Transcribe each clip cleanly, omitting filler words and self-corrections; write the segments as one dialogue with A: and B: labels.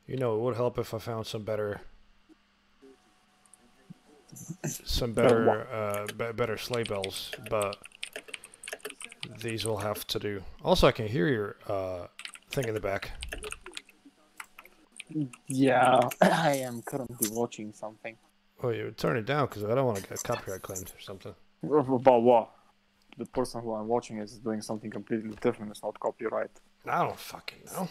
A: You know, it would help if I found some better better sleigh bells, but these will have to do. Also, I can hear your thing in the back.
B: Yeah, I am currently watching something.
A: Oh, you turn it down because I don't want to get copyright claimed or something.
B: About what? The person who I'm watching is doing something completely different. It's not copyright.
A: I don't fucking know.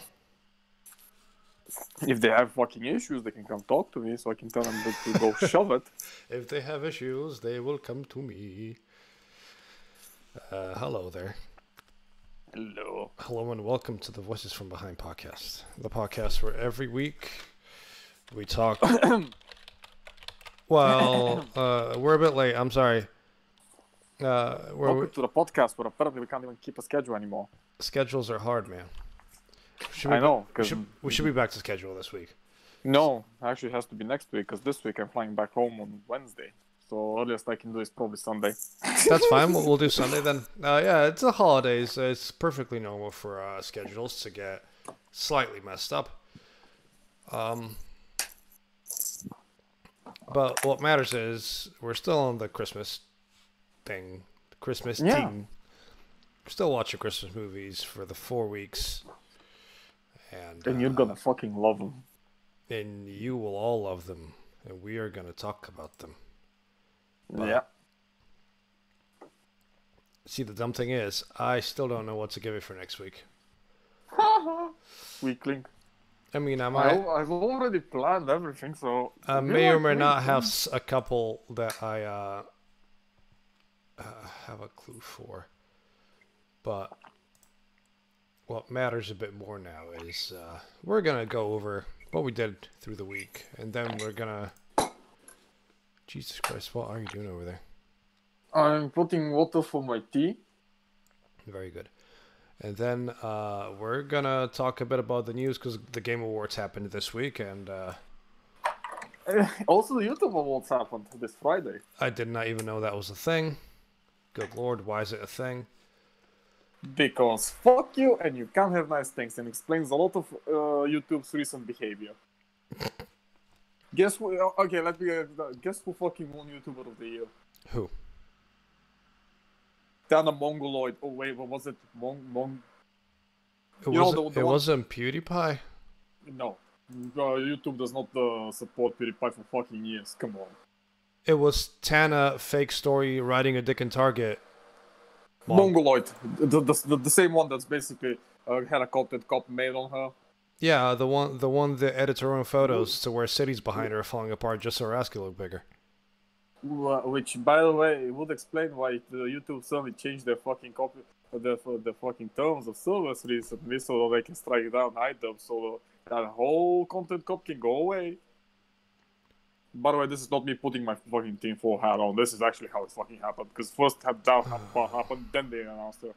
B: If they have fucking issues, they can come talk to me so I can tell them to go shove it.
A: If they have issues, they will come to me. Hello there.
B: Hello.
A: Hello and welcome to the Voices from Behind podcast. The podcast where every week we talk... Well, we're a bit late. I'm sorry.
B: Welcome to the podcast where apparently we can't even keep a schedule anymore.
A: Schedules are hard, man.
B: I know.
A: We should be back to schedule this week.
B: No, actually it has to be next week because this week I'm flying back home on Wednesday. So earliest I can do is probably Sunday.
A: That's fine. We'll do Sunday then. Yeah, it's the holidays. It's perfectly normal for schedules to get slightly messed up. But what matters is we're still on the Christmas thing. Christmas team. We're still watching Christmas movies for the 4 weeks. And
B: you're gonna fucking love them.
A: And you will all love them. And we are gonna talk about them. But,
B: yeah.
A: See, the dumb thing is, I still don't know what to give you for next week.
B: Weakling.
A: I mean,
B: I've already planned everything, so...
A: I may or may not have a couple that I have a clue for. But what matters a bit more now is we're going to go over what we did through the week. And then we're going to... Jesus Christ, what are you doing over there?
B: I'm putting water for my tea.
A: Very good. And then we're going to talk a bit about the news because the Game Awards happened this week. And
B: also the YouTube Awards happened this Friday.
A: I did not even know that was a thing. Good Lord, why is it a thing?
B: Because fuck you and you can't have nice things, and explains a lot of YouTube's recent behavior. Guess who? Okay, let me guess who fucking won YouTuber of the year?
A: Who?
B: Dana Mongoloid. Oh wait, what was it?
A: It wasn't PewDiePie?
B: No. YouTube does not support PewDiePie for fucking years. Come on.
A: It was Tana, fake story, riding a dick in Target.
B: Mongoloid. The same one that's basically had a content cop made on her.
A: Yeah, the one that edits her own photos to where cities behind her are falling apart just so her ass can look bigger.
B: Which, by the way, would explain why the YouTube suddenly changed their fucking copy, the fucking terms of service recently, so they can strike down, hide them, so that whole content cop can go away. By the way, this is not me putting my fucking Team 4 hat on. This is actually how it fucking happened. Because first that happened, then they announced it.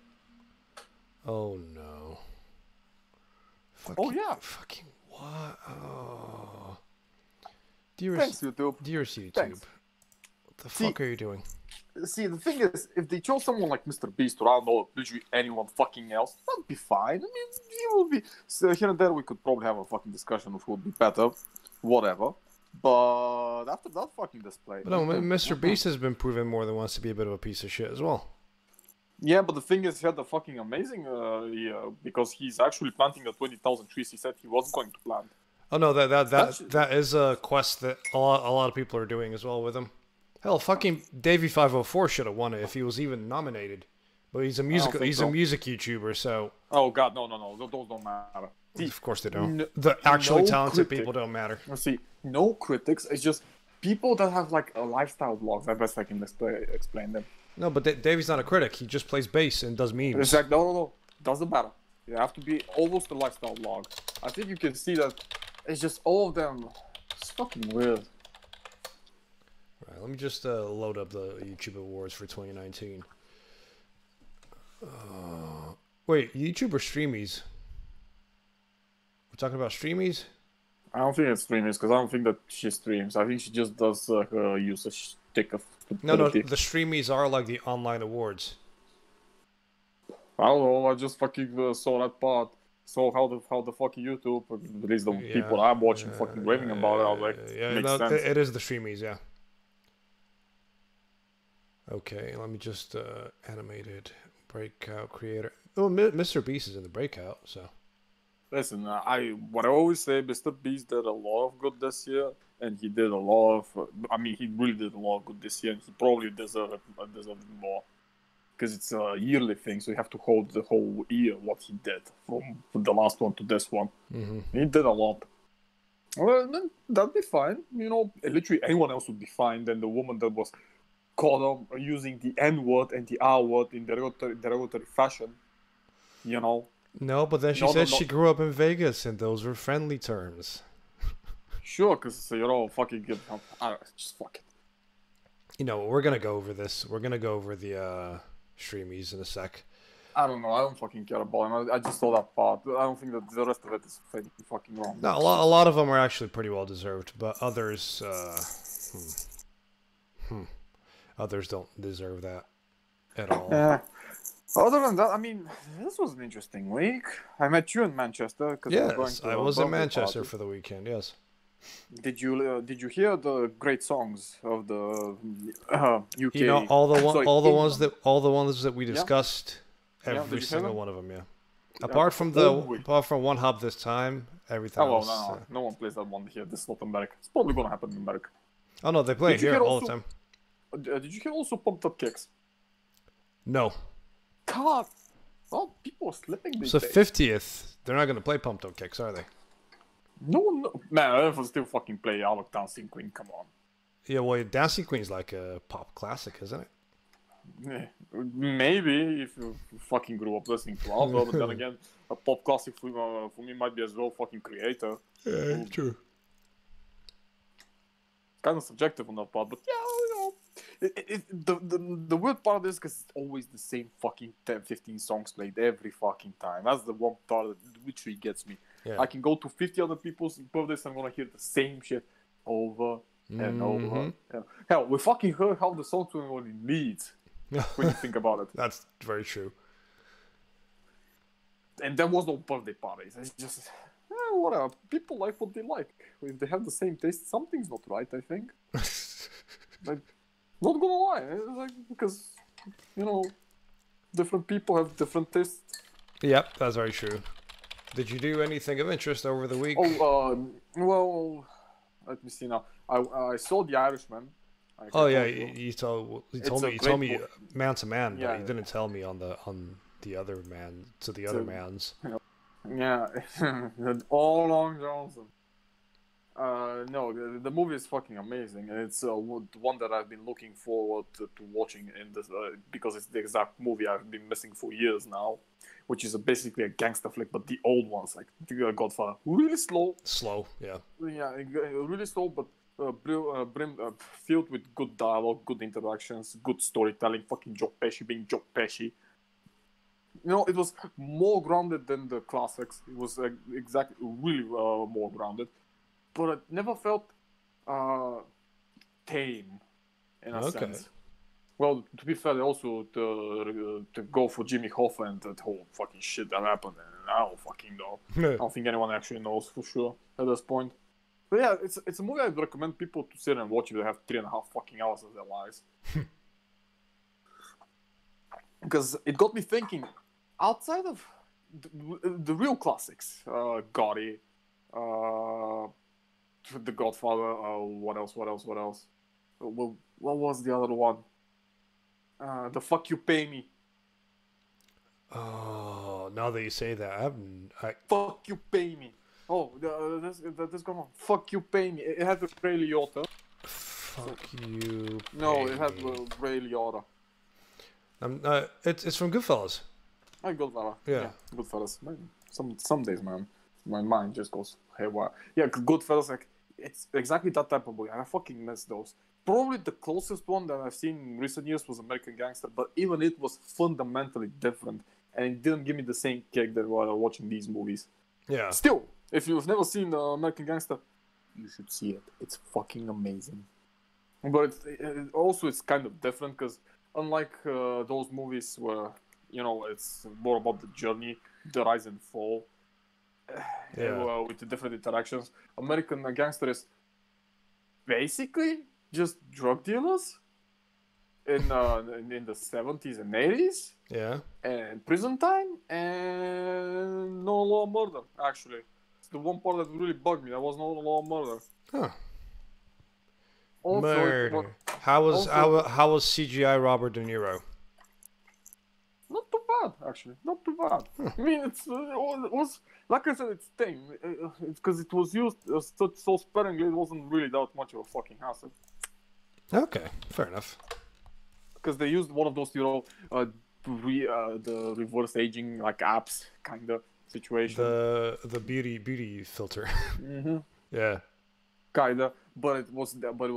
A: Oh no.
B: Oh yeah.
A: Fucking what? Oh.
B: Thanks, YouTube.
A: Dearest YouTube.
B: Thanks.
A: What the fuck are you doing?
B: See, the thing is, if they chose someone like Mr. Beast or I don't know, literally anyone fucking else, that'd be fine. I mean, he will be... So here and there we could probably have a fucking discussion of who would be better. Whatever. But after that fucking display...
A: But no, Mr. Beast has been proven more than once to be a bit of a piece of shit as well.
B: Yeah, but the thing is, he had a fucking amazing year, because he's actually planting the 20,000 trees he said he was going to plant.
A: Oh no, that is a quest that a lot of people are doing as well with him. Hell, fucking Davey504 should have won it if he was even nominated. But he's a music YouTuber, so...
B: Oh god, no, those don't matter. See,
A: of course they don't. The actually talented people don't matter.
B: See, no critics, it's just people that have like a lifestyle vlogs, I best I can explain them.
A: No, but Davey's not a critic, he just plays bass and does memes.
B: It's like, no, doesn't matter. You have to be almost a lifestyle vlog. I think you can see that it's just all of them It's fucking weird.
A: Right, let me just load up the YouTube Awards for 2019. Wait, YouTube or Streamys? We're talking about Streamys?
B: I don't think it's Streamys, because I don't think that she streams. I think she just does her usage stick of
A: No,
B: stupidity.
A: the Streamys are like the online awards.
B: I don't know, I just fucking saw that part. Saw how the fucking YouTube, at least the people I'm watching fucking raving about it. I was like, makes sense.
A: It is the Streamys, yeah. Okay, let me just animated breakout creator. Oh, Mr. Beast is in the breakout, so.
B: Listen, what I always say, Mr. Beast did a lot of good this year, and he did a lot of. I mean, he really did a lot of good this year, and he probably deserved more, because it's a yearly thing, so you have to hold the whole year what he did from the last one to this one.
A: Mm-hmm.
B: He did a lot. Well, then that'd be fine. You know, literally anyone else would be fine than the woman that was caught on using the N word and the R word in derogatory fashion. You know.
A: No, but then she said she grew up in Vegas, and those were friendly terms.
B: Sure, because you know, fucking just fuck it.
A: You know, we're gonna go over this. We're gonna go over the Streamies in a sec.
B: I don't know. I don't fucking care about him. I just saw that part. I don't think that the rest of it is fucking wrong.
A: No, a lot of them are actually pretty well deserved, but others, others don't deserve that at all.
B: Other than that, I mean, this was an interesting week. I met you in Manchester.
A: Yes, I was in Manchester for the weekend. Yes.
B: Did you hear the great songs of the UK?
A: You know, all the ones that we discussed. Every single one of them, yeah. Apart from One Hub this time, everything else.
B: No one plays that one here. This is not America. It's probably gonna happen in America.
A: Oh no, they play it here all the time.
B: Did you hear also Pumped Up Kicks?
A: No.
B: God, well, people are slipping these
A: So
B: days.
A: 50th, they're not gonna play Pumped Up Kicks, are they?
B: No, man, I will still fucking play Our Dancing Queen. Come on.
A: Yeah, well, Dancing Queen's like a pop classic, isn't it?
B: Yeah, maybe if you fucking grew up listening to Alpha, but then again, a pop classic for me might be as well fucking Creator.
A: Yeah, true.
B: Kind of subjective on that part, but yeah, you know. The weird part is because it's always the same fucking 10, 15 songs played every fucking time. That's the one part that literally gets me. Yeah. I can go to 50 other people's birthdays and I'm gonna hear the same shit over and over. Yeah. Hell, we fucking heard how the songs were only leads when you think about it.
A: That's very true.
B: And there was no birthday parties. It's just whatever. People like what they like. If they have the same taste, something's not right, I think. Like, not gonna lie, it's like, because, you know, different people have different tastes.
A: Yep, that's very true. Did you do anything of interest over the week?
B: Well, let me see now. I saw The Irishman.
A: You told me man to man, but you didn't tell me on the other man to the other man's.
B: Yeah, all Long Johnson. No, the movie is fucking amazing, and it's one that I've been looking forward to watching in this because it's the exact movie I've been missing for years now, which is basically a gangster flick, but the old ones, like The Godfather, really slow.
A: Slow, yeah.
B: Yeah, really slow, but filled with good dialogue, good interactions, good storytelling. Fucking Joe Pesci being Joe Pesci. You know, it was more grounded than the classics. It was really more grounded. But it never felt tame, in a sense. Well, to be fair, also to go for Jimmy Hoffa and that whole fucking shit that happened, and I don't fucking know. I don't think anyone actually knows for sure at this point. But yeah, it's a movie I'd recommend people to sit and watch if they have 3.5 fucking hours of their lives. Because it got me thinking, outside of the real classics, Gotti, The Godfather, what else? What was the other one? The Fuck You Pay Me.
A: Oh, now that you say that,
B: Fuck You Pay Me. Oh, this going on. Fuck You Pay Me. It had Ray Liotta.
A: Fuck You.
B: No, it had Ray Liotta.
A: It's from Goodfellas.
B: Goodfellas.
A: Yeah.
B: Goodfellas. Some days, man, my mind just goes haywire. Yeah, Goodfellas. Like, it's exactly that type of movie, and I fucking miss those. Probably the closest one that I've seen in recent years was American Gangster, but even it was fundamentally different, and it didn't give me the same kick that while watching these movies.
A: Yeah.
B: Still, if you've never seen American Gangster, you should see it. It's fucking amazing. But it's kind of different because unlike those movies where, you know, it's more about the journey, the rise and fall, with the different interactions, American Gangster is basically just drug dealers in the 70s and 80s.
A: Yeah.
B: And prison time and no law murder, actually. It's the one part that really bugged me. There was no law murder.
A: Huh.
B: Also,
A: Murder. How was CGI Robert De Niro?
B: Not too bad, actually. Not too bad. I mean, it was like I said, it's thing. It's because it was used so sparingly. It wasn't really that much of a fucking hassle.
A: Okay, fair enough.
B: Because they used one of those, you know, the reverse aging like apps kind of situation.
A: The beauty filter.
B: Mm-hmm.
A: Yeah.
B: Kinda, but it was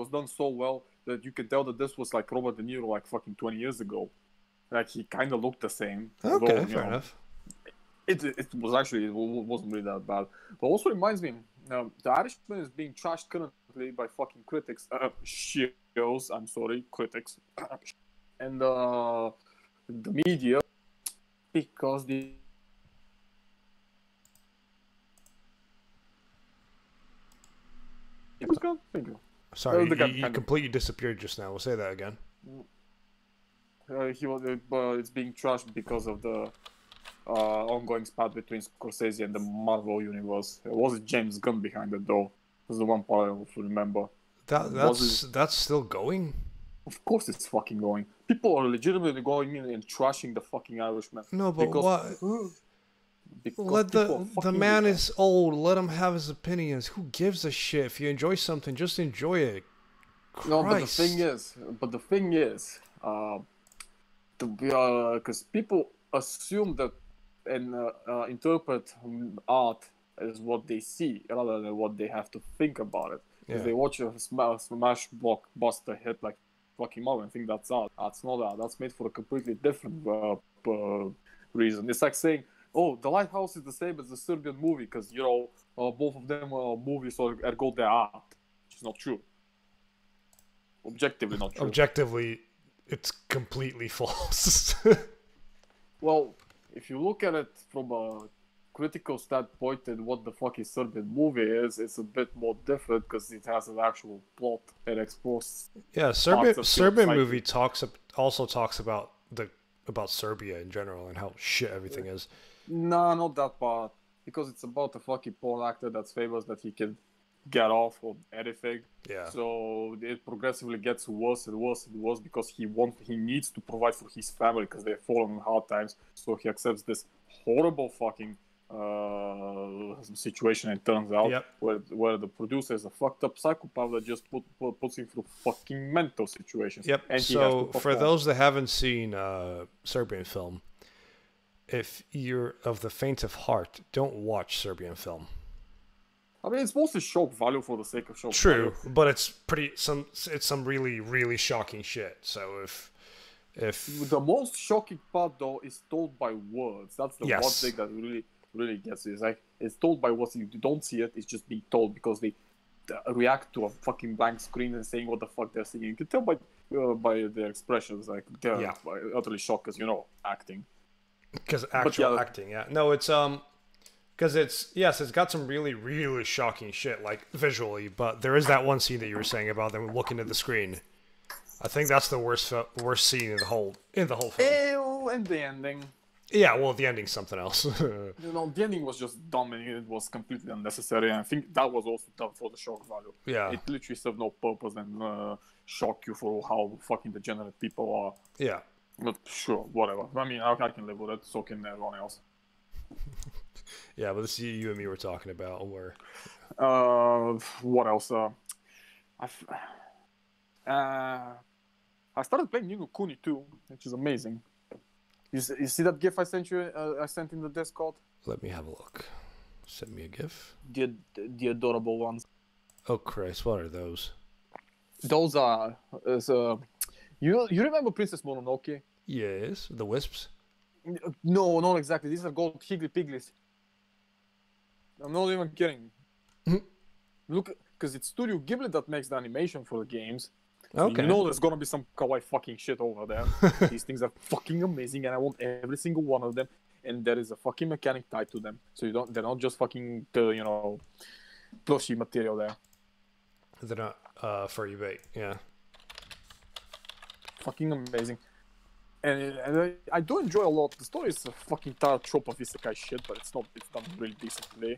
B: done so well that you could tell that this was like Robert De Niro like fucking 20 years ago. Like he kind of looked the same.
A: Okay,
B: although,
A: fair enough.
B: It was actually, it wasn't really that bad. But also reminds me, the Irishman is being trashed currently by fucking critics. Shios, I'm sorry, critics. And the media, because the... Thank you.
A: Sorry, you completely disappeared just now. We'll say that again.
B: It's being trashed because of the ongoing spat between Scorsese and the Marvel universe. It was James Gunn behind it, though. That's the one part I remember.
A: That's still going?
B: Of course it's fucking going. People are legitimately going in and trashing the fucking Irishman.
A: No, but what? Let the man is old. Let him have his opinions. Who gives a shit? If you enjoy something, just enjoy it. Christ.
B: No, but the thing is, because people assume that and interpret art as what they see rather than what they have to think about it. Because they watch a smash blockbuster hit like fucking Marvel and think that's art. That's not art. That's made for a completely different reason. It's like saying, oh, The Lighthouse is the same as the Serbian movie because, you know, both of them are movies, so ergo they're art. Which is not true. Objectively not true.
A: Objectively, it's completely false.
B: Well, if you look at it from a critical standpoint and what the fuck is Serbian movie is, it's a bit more different because it has an actual plot and explores.
A: Yeah, Serbian movie also talks about Serbia in general and how shit everything is.
B: Nah, not that part. Because it's about a fucking porn actor that's famous that he can get off of anything.
A: Yeah.
B: So it progressively gets worse and worse and worse because he needs to provide for his family because they're falling in hard times. So he accepts this horrible fucking situation. And it turns out where the producer is a fucked up psychopath that just puts him through fucking mental situations.
A: Yep. And so for those that haven't seen Serbian film, if you're of the faint of heart, don't watch Serbian film.
B: I mean, it's mostly shock value for the sake of shock
A: value.
B: True,
A: but it's some really, really shocking shit. So if
B: the most shocking part though is told by words. That's the one thing that really, really gets you. It's like it's told by words. You don't see it. It's just being told because they react to a fucking blank screen and saying what the fuck they're saying. You can tell by their expressions, like they're utterly shocked because acting.
A: Because actual acting, yeah. No, it's because it's got some really, really shocking shit, like visually, but there is that one scene that you were saying about them looking at the screen. I think that's the worst scene in the whole film.
B: And the ending.
A: Yeah, well, the ending's something else.
B: The ending was just dumb and it was completely unnecessary, and I think that was also done for the shock value.
A: Yeah.
B: It literally served no purpose and shock you for how fucking degenerate people are.
A: Yeah.
B: But sure, whatever. I mean, I can live with it, so can everyone else.
A: Yeah, but this is you and me were talking about where.
B: What else? I started playing Ni no Kuni 2, which is amazing. You see that GIF I sent you? I sent in the Discord.
A: Let me have a look. Send me a GIF.
B: The adorable ones.
A: Oh Christ, what are those?
B: Those are you remember Princess Mononoke?
A: Yes, the wisps.
B: No, not exactly. These are gold Higgly Pigglies. I'm not even kidding. Look, because it's Studio Ghibli that makes the animation for the games. So
A: Okay.
B: you know there's gonna be some kawaii fucking shit over there. These things are fucking amazing, and I want every single one of them. And there is a fucking mechanic tied to them, so they're not just fucking plushy material there.
A: They're not for eBay. Yeah.
B: Fucking amazing. And I do enjoy a lot. The story is a fucking tired trope of isekai shit, but it's not. It's done really decently.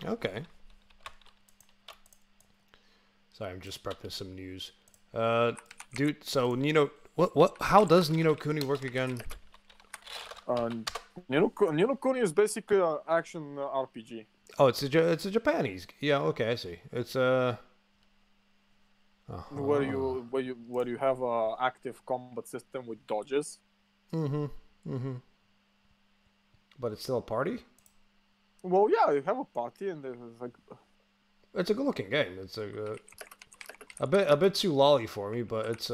A: Okay. Sorry, I'm just prepping some news. Dude, so what? How does Ni no Kuni work again?
B: Ni no Kuni is basically an action RPG.
A: Oh, it's a Japanese. Yeah, okay, I see. It's
B: where you have a active combat system with dodges.
A: But it's still a party?
B: Well, yeah, you have a party and there's like.
A: It's a good-looking game. It's a bit too lolly for me, but it's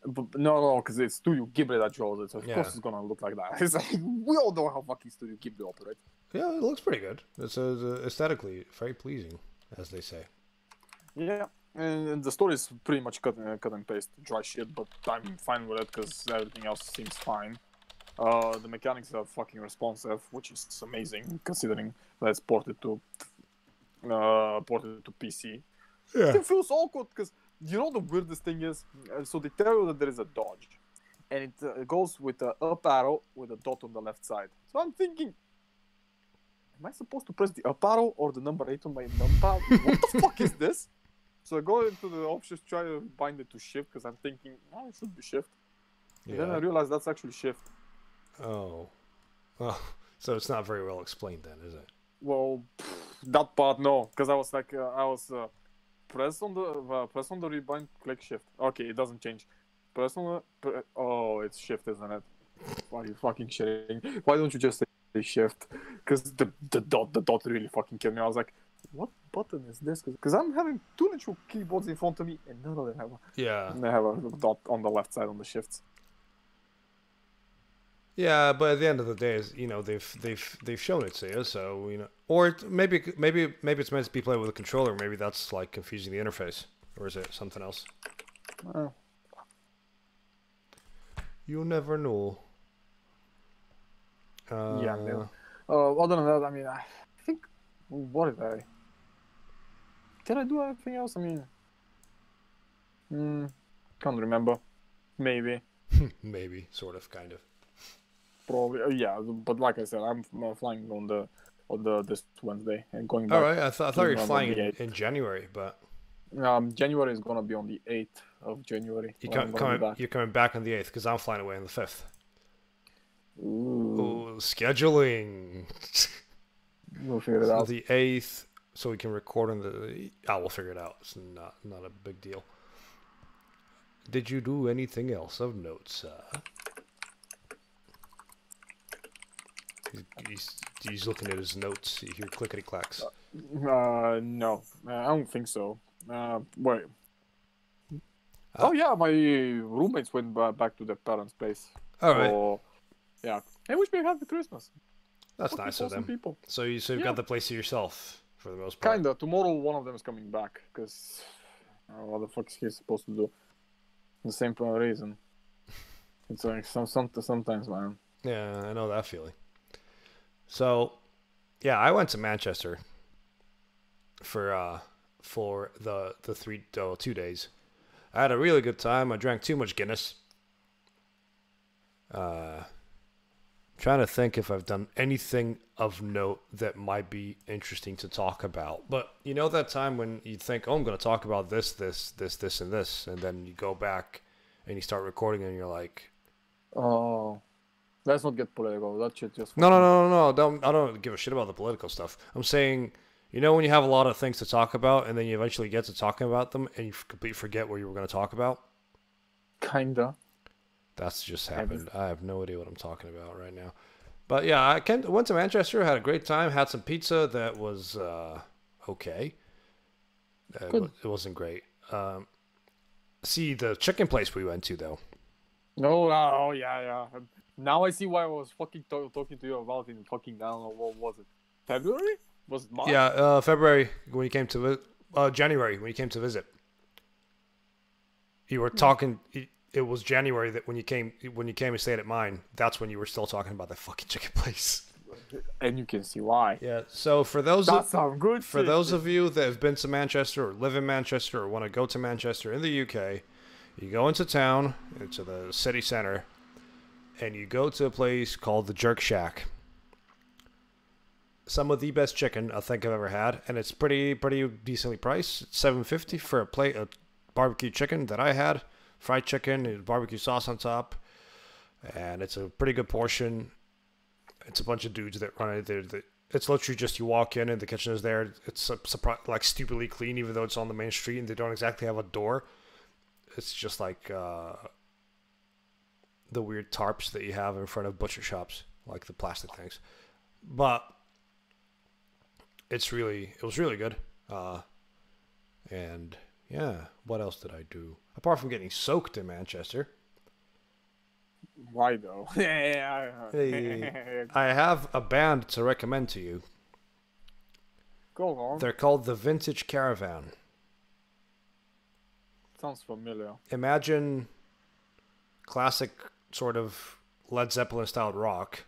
B: But no, because it's Studio Ghibli that draws it, so of
A: Yeah.
B: course it's gonna look like that. It's like we all know how fucking Studio Ghibli operates.
A: Yeah, it looks pretty good. It's aesthetically very pleasing, as they say.
B: Yeah, and the story is pretty much cut and paste, dry shit, but I'm fine with it because everything else seems fine. The mechanics are fucking responsive, which is amazing considering that it's ported to PC.
A: Yeah.
B: It feels awkward because you know the weirdest thing is, so they tell you that there is a dodge, and it goes with the up arrow with a dot on the left side. So I'm thinking, am I supposed to press the up arrow or the number 8 on my numpad? What the fuck is this? So I go into the options, try to bind it to shift because I'm thinking, oh, it should be shift. And then I realize that's actually shift.
A: Oh. Well, so it's not very well explained then, is it?
B: Well, that part no, because I was like, press on the rebind, click shift. Okay, it doesn't change. Press on the oh, it's shift, isn't it? Why are you fucking shitting? Why don't you just say shift? Because the dot really fucking killed me. I was like, what button is this? Because I'm having 2 literal keyboards in front of me, and none of them have a dot on the left side on the shifts.
A: Yeah, but at the end of the day, they've shown it to you, so or maybe it's meant to be played with a controller. Maybe that's like confusing the interface, or is it something else? You never know.
B: Yeah, no. Other than that, I mean, I think what did I? Did I do anything else? I mean, can't remember. Maybe.
A: Maybe, sort of, kind of.
B: Probably, yeah. But like I said, I'm flying on this Wednesday and going back.
A: All right, I thought you were flying in January, but
B: January is gonna be on the 8th of January.
A: You're coming back on the 8th because I'm flying away on the 5th.
B: Ooh.
A: Ooh, scheduling.
B: We'll figure it out.
A: The 8th, so we can record on the. We'll figure it out. It's not a big deal. Did you do anything else of note, sir? He's looking at his notes. You hear clickety clacks.
B: No, I don't think so. Wait. Oh yeah, my roommates went back to their parents' place.
A: All right.
B: So, yeah. They wish me happy Christmas.
A: That's
B: Fucking
A: nice of
B: awesome
A: them.
B: People.
A: So you've got the place to yourself for the most part.
B: Kinda. Tomorrow, one of them is coming back because what the fuck is he supposed to do? The same reason. It's like sometimes, man.
A: Yeah, I know that feeling. So, yeah, I went to Manchester for the 2 days. I had a really good time. I drank too much Guinness. Trying to think if I've done anything of note that might be interesting to talk about. But you know that time when you think, oh, I'm going to talk about this, and this, and then you go back and you start recording and you're like,
B: oh. Let's not get political. That shit just.
A: No. I don't give a shit about the political stuff. I'm saying, when you have a lot of things to talk about, and then you eventually get to talking about them, and you completely forget what you were going to talk about.
B: Kinda.
A: That's just happened. I have no idea what I'm talking about right now. But yeah, I went to Manchester, had a great time, had some pizza that was okay.
B: Good.
A: It wasn't great. See, the chicken place we went to, though.
B: No, oh yeah. Now I see why I was fucking talking to you about in fucking, I don't know, what was it? February? Was it March?
A: Yeah, February when you came to January when you came to visit. You were talking. It was January that when you came and stayed at mine. That's when you were still talking about the fucking chicken place.
B: And you can see why.
A: Yeah. So for those
B: good.
A: For those of you that have been to Manchester or live in Manchester or want to go to Manchester in the UK, you go into town, into the city center, and you go to a place called the Jerk Shack. Some of the best chicken I think I've ever had, and it's pretty decently priced. It's $7.50 for a plate of barbecue chicken that I had, fried chicken, and barbecue sauce on top, and it's a pretty good portion. It's a bunch of dudes that run it. It's literally just you walk in and the kitchen is there. It's like stupidly clean, even though it's on the main street and they don't exactly have a door. It's just like the weird tarps that you have in front of butcher shops, like the plastic things. But it was really good. And yeah, what else did I do? Apart from getting soaked in Manchester.
B: Why though?
A: I have a band to recommend to you.
B: Go on.
A: They're called the Vintage Caravan.
B: Sounds familiar.
A: Imagine classic sort of Led Zeppelin styled rock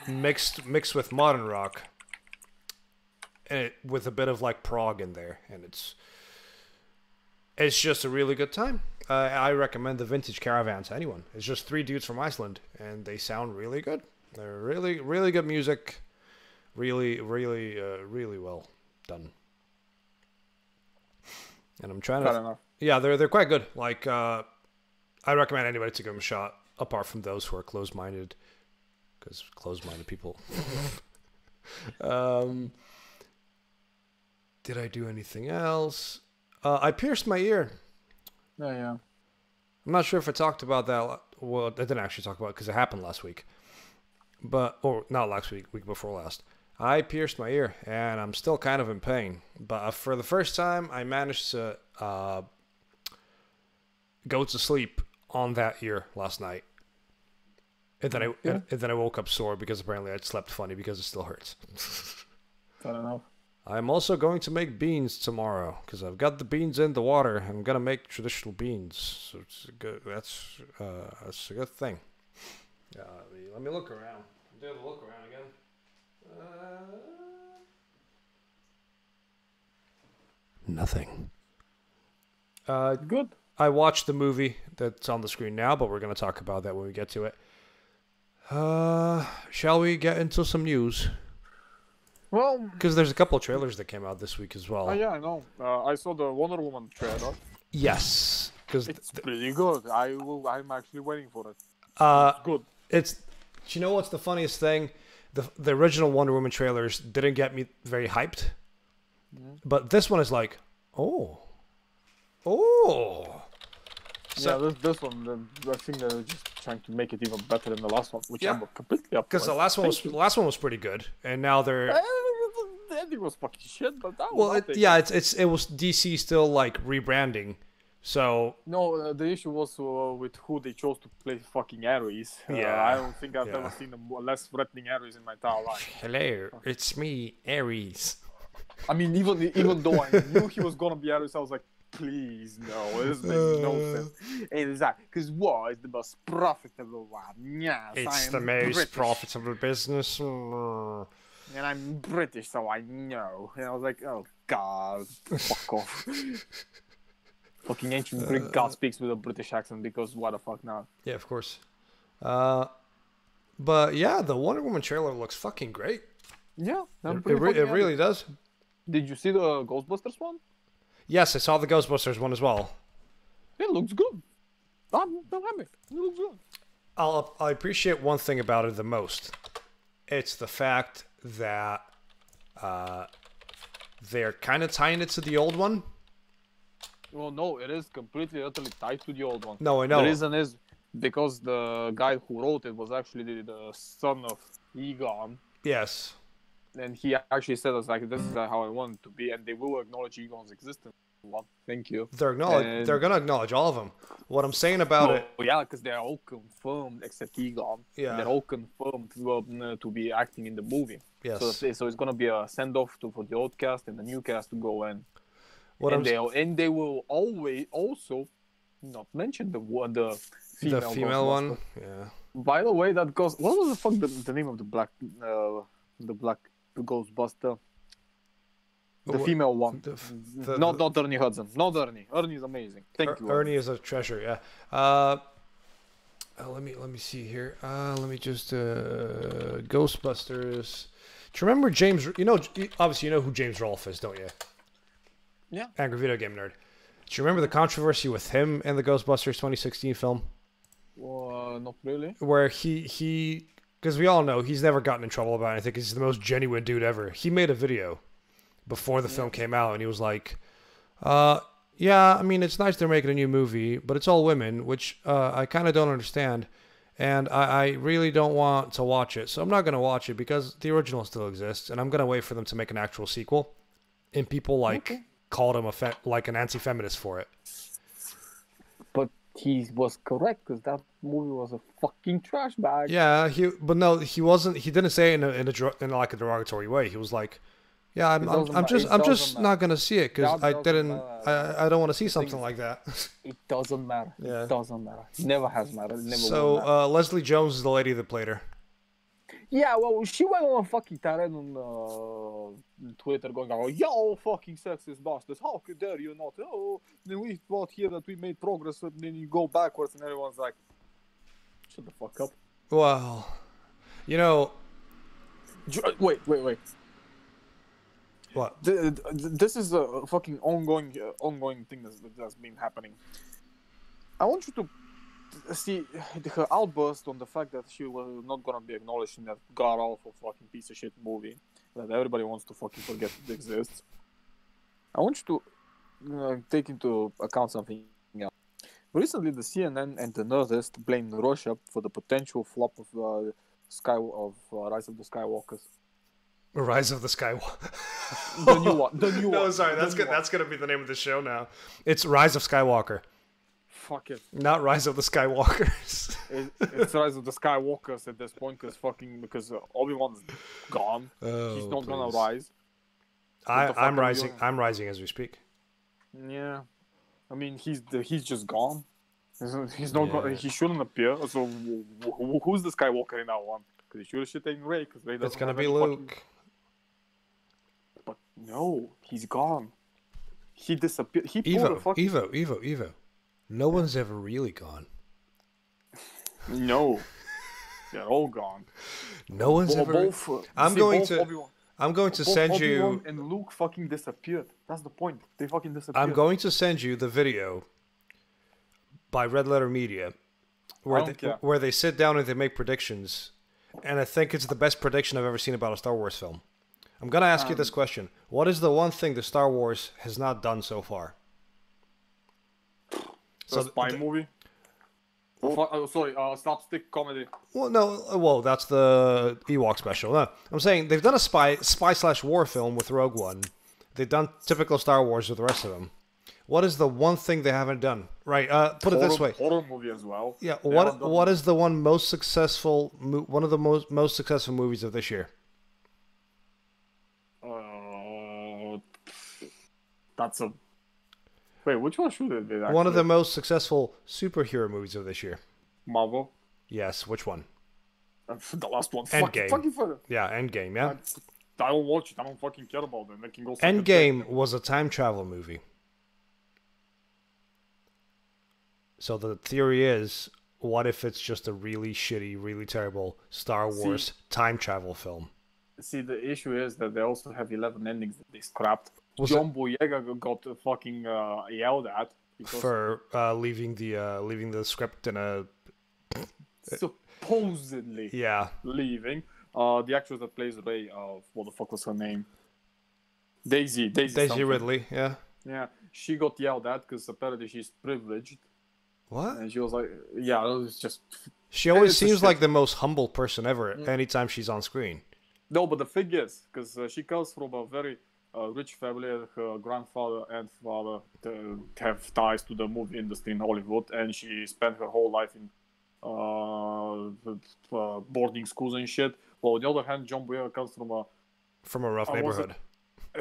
A: mixed with modern rock, and with a bit of like prog in there, and it's just a really good time. I recommend the Vintage Caravan to anyone. It's just 3 dudes from Iceland, and they sound really good. They're really good music, really well done. And I'm trying to. Yeah, they're quite good. Like, I recommend anybody to give them a shot. Apart from those who are closed-minded, because closed-minded people. Did I do anything else? I pierced my ear.
B: Oh, yeah.
A: I'm not sure if I talked about that. Well, I didn't actually talk about it because it happened last week. Or not last week, week before last. I pierced my ear, and I'm still kind of in pain. But for the first time, I managed to go to sleep on that ear last night. And then I woke up sore because apparently I'd slept funny because it still hurts.
B: I don't know.
A: I'm also going to make beans tomorrow because I've got the beans in the water. I'm gonna make traditional beans, so it's good. That's a good thing. Let me look around. Do a look around again. Nothing.
B: Good.
A: I watched the movie that's on the screen now, but we're gonna talk about that when we get to it. Shall we get into some news?
B: Well,
A: because there's a couple of trailers that came out this week as well.
B: Yeah, I know. I saw the Wonder Woman trailer.
A: Yes, because
B: it's pretty good. I'm actually waiting for it.
A: It's
B: good.
A: You know what's the funniest thing? The original Wonder Woman trailers didn't get me very hyped, but this one is like, oh.
B: So, yeah, this one, I think they're just trying to make it even better than the last one, which I'm completely up.
A: Because the last one was pretty good, and now they're.
B: The ending was fucking shit, but that
A: was. Well, it was DC still like rebranding, so.
B: No, the issue was with who they chose to play fucking Ares. I don't think I've ever seen a less threatening Ares in my entire life.
A: Hello, it's me, Ares.
B: I mean, even though I knew he was gonna be Ares, I was like, please, no, this makes no sense. Exactly, because war is the most profitable one. Yes,
A: it's the most profitable business.
B: And I'm British, so I know. And I was like, oh, God, fuck off. Fucking ancient Greek god speaks with a British accent because what the fuck not?
A: Yeah, of course. But yeah, the Wonder Woman trailer looks fucking great.
B: Yeah,
A: it really does.
B: Did you see the Ghostbusters one?
A: Yes, I saw the Ghostbusters one as well.
B: It looks good. I'm happy. It looks good.
A: I appreciate one thing about it the most. It's the fact that they're kind of tying it to the old one.
B: Well, no, it is completely utterly tied to the old one.
A: No, I know.
B: The reason is because the guy who wrote it was actually the son of Egon.
A: Yes.
B: and he actually said us like, this is how I want it to be, and they will acknowledge Egon's existence. Well, thank you.
A: They're gonna acknowledge all of them. What I'm saying about it,
B: yeah, because they're all confirmed except Egon.
A: Yeah.
B: They're all confirmed to be acting in the movie.
A: yes.
B: So it's gonna be a send off for the old cast and the new cast to go in.
A: What
B: And they will always also not mention the
A: female one.
B: Ghostbuster.
A: Yeah.
B: By the way, that ghost. What was the fuck the name of the black Ghostbuster? The female one. Not Ernie Hudson. Not Ernie. Ernie is amazing. Thank you.
A: Ernie is a treasure. Yeah. Let me see here. Let me just Ghostbusters. Do you remember James? Obviously you know who James Rolfe is, don't you?
B: Yeah.
A: Angry Video Game Nerd. Do you remember the controversy with him and the Ghostbusters 2016 film?
B: Not really.
A: Where he because we all know he's never gotten in trouble about anything. He's the most genuine dude ever. He made a video before the film came out, and he was like, yeah, I mean, it's nice they're making a new movie, but it's all women, which I kind of don't understand, and I really don't want to watch it, so I'm not going to watch it because the original still exists, and I'm going to wait for them to make an actual sequel. And people called him an anti-feminist for it.
B: But he was correct, because that movie was a fucking trash bag.
A: Yeah, he wasn't. He didn't say it in a derogatory way. He was like, yeah, I'm just not gonna see it because I don't want to see something like that.
B: It doesn't matter.
A: Yeah.
B: It doesn't matter. It never has mattered. It never will
A: So Leslie Jones is the lady that played her.
B: Yeah, well, she went on a fucking tirade on Twitter going, oh, yo, fucking sexist bastards, how dare you not? Oh, then we thought here that we made progress, and then you go backwards, and everyone's like, shut the fuck up.
A: Well,
B: Wait.
A: What?
B: This is a fucking ongoing thing that's been happening. I want you to see her outburst on the fact that she was not gonna be acknowledged in that god-awful fucking piece of shit movie that everybody wants to fucking forget it exists. I want you to take into account something else. Recently, the CNN and the Nerdist blamed Russia for the potential flop of Rise of the Skywalkers.
A: Rise of the Skywalker.
B: The new one. The new one.
A: No, sorry, that's gonna be the name of the show now. It's Rise of Skywalker.
B: Fuck it.
A: Not Rise of the Skywalkers.
B: It's Rise of the Skywalkers at this point because Obi-Wan's gone. He's not gonna rise.
A: I'm rising. I'm rising as we speak.
B: Yeah, I mean he's just gone. He's not. Yeah. He shouldn't appear. So who's the Skywalker in that one? Because he should have taken Rey. Because Rey doesn't.
A: It's gonna be Luke.
B: Fucking... But no, he's gone. He disappeared. He
A: Evo. No one's ever really gone.
B: No, they're all gone.
A: No one's ever. I'm going to send you.
B: Obi-Wan and Luke fucking disappeared. That's the point. They fucking disappeared.
A: I'm going to send you the video by Red Letter Media, where they sit down and they make predictions, and I think it's the best prediction I've ever seen about a Star Wars film. I'm gonna ask you this question: what is the one thing the Star Wars has not done so far?
B: The spy movie? Slapstick comedy.
A: Well, that's the Ewok special. No, I'm saying they've done a spy/war film with Rogue One. They've done typical Star Wars with the rest of them. What is the one thing they haven't done? Right. Put it this way.
B: Horror movie as well.
A: Yeah. What is the one most successful? One of the most successful movies of this year?
B: That's a. Wait, which one should it be? Actually?
A: One of the most successful superhero movies of this year.
B: Marvel?
A: Yes, which one?
B: The last one.
A: Endgame. Yeah, Endgame, yeah.
B: I don't watch it. I don't fucking care about them. They can go
A: Endgame was a time travel movie. So the theory is, what if it's just a really shitty, really terrible Star Wars time travel film?
B: See, the issue is that they also have 11 endings that they scrapped. John Boyega got fucking yelled at
A: for leaving the script in a
B: supposedly leaving. The actress that plays Rey, what the fuck was her name? Daisy
A: Ridley. Yeah,
B: she got yelled at because apparently she's privileged.
A: What?
B: And she was like, yeah, it was just.
A: She always seems like the most humble person ever. Anytime she's on screen.
B: No, but the thing is, because she comes from a very rich family, her grandfather and father have ties to the movie industry in Hollywood, and she spent her whole life in boarding schools and shit. Well, on the other hand, John Boyega comes
A: from a rough neighborhood.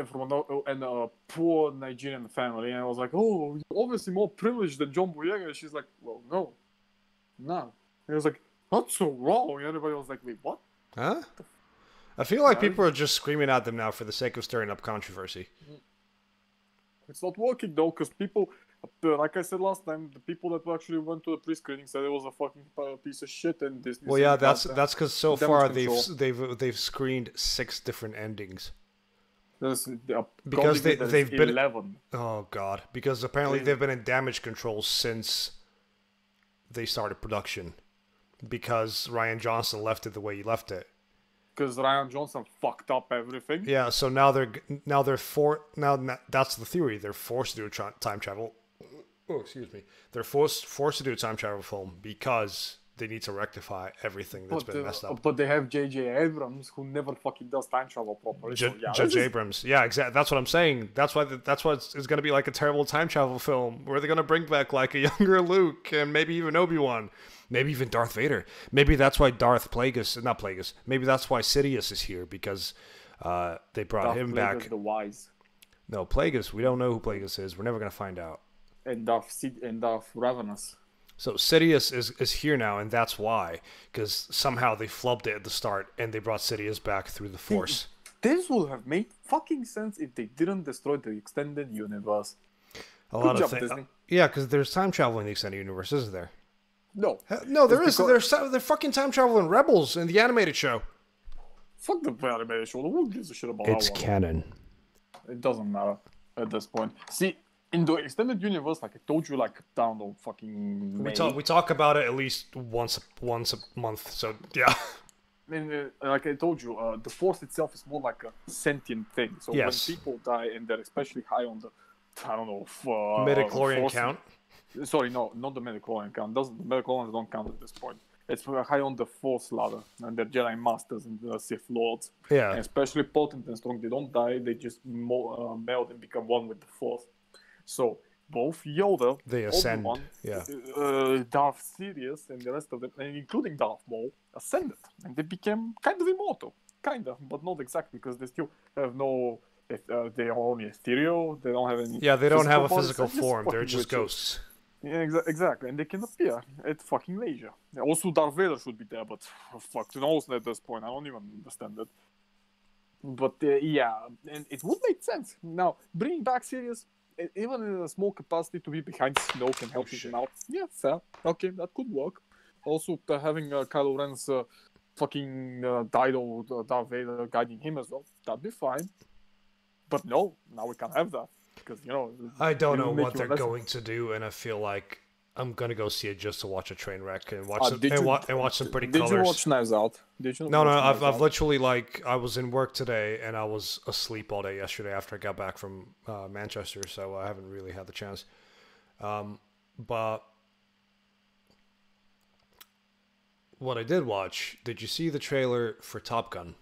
B: From a poor Nigerian family, and I was like, oh, you're obviously more privileged than John Boyega. And she's like, well, no. And I was like, that's so wrong. And everybody was like, wait, what?
A: Huh? I feel like people are just screaming at them now for the sake of stirring up controversy.
B: It's not working though, because people, like I said last time, the people that actually went to the pre-screening said it was a fucking piece of shit. And this.
A: Well, yeah, that's because so far they've screened 6 different endings. Because they've been
B: 11.
A: Oh god! Because apparently they've been in damage control since they started production. Because Ryan Johnson left it the way he left it.
B: Because Ryan Johnson fucked up everything.
A: Yeah, so now that's the theory. They're forced to do a time travel. Oh, excuse me. They're forced to do a time travel film because they need to rectify everything that's been messed up.
B: But they have J.J. Abrams, who never fucking does time travel properly.
A: J.J. Abrams, yeah, exactly. That's what I'm saying. That's why it's going to be like a terrible time travel film where they're going to bring back like a younger Luke and maybe even Obi-Wan, maybe even Darth Vader. Maybe that's why Maybe that's why Sidious is here because they brought him back.
B: The wise.
A: No, Plagueis. We don't know who Plagueis is. We're never going to find out.
B: And Darth Ravenous.
A: So Sidious is here now, and that's why. Because somehow they flubbed it at the start, and they brought Sidious back through the Force.
B: This would have made fucking sense if they didn't destroy the extended universe.
A: Good job, Disney. Yeah, because there's time travel in the extended universe, isn't there?
B: No.
A: No, there is. They're fucking time travel in Rebels in the animated show.
B: Fuck the animated show. Who gives a shit about that one?
A: It's canon.
B: It doesn't matter at this point. See, in the extended universe, like I told you, like down the fucking
A: we talk about it at least once a month. So yeah.
B: Like I told you, the Force itself is more like a sentient thing. So when people die and they're especially high on the, I don't know,
A: midichlorian count.
B: Sorry, no, not the midichlorian count. The midichlorians don't count at this point. It's high on the Force ladder, and they're Jedi Masters and the Sith Lords.
A: Yeah.
B: And especially potent and strong. They don't die. They just melt and become one with the Force. So both Yoda,
A: they ascend,
B: Darth Sidious, and the rest of them, including Darth Maul, ascended, and they became kind of immortal, but not exactly because they still have no. They are only ethereal. They don't have any.
A: Yeah, they don't have a physical form. They're just ghosts.
B: Yeah, exactly, and they can appear at fucking leisure. Also, Darth Vader should be there, but fuck knows at this point. I don't even understand it. But yeah, and it would make sense. Now, bringing back Sidious, even in a small capacity, to be behind Snoke and helping him out. Yeah, fair. Okay, that could work. Also, having Kylo Ren's fucking Dido, Darth Vader guiding him as well, that'd be fine. But no, now we can't have that. Because,
A: I don't know what they're going to do, and I feel like I'm going to go see it just to watch a train wreck and watch some pretty colors.
B: Did you watch Knives Out?
A: No, I've literally, I was in work today, and I was asleep all day yesterday after I got back from Manchester, so I haven't really had the chance. But what I did watch, did you see the trailer for Top Gun?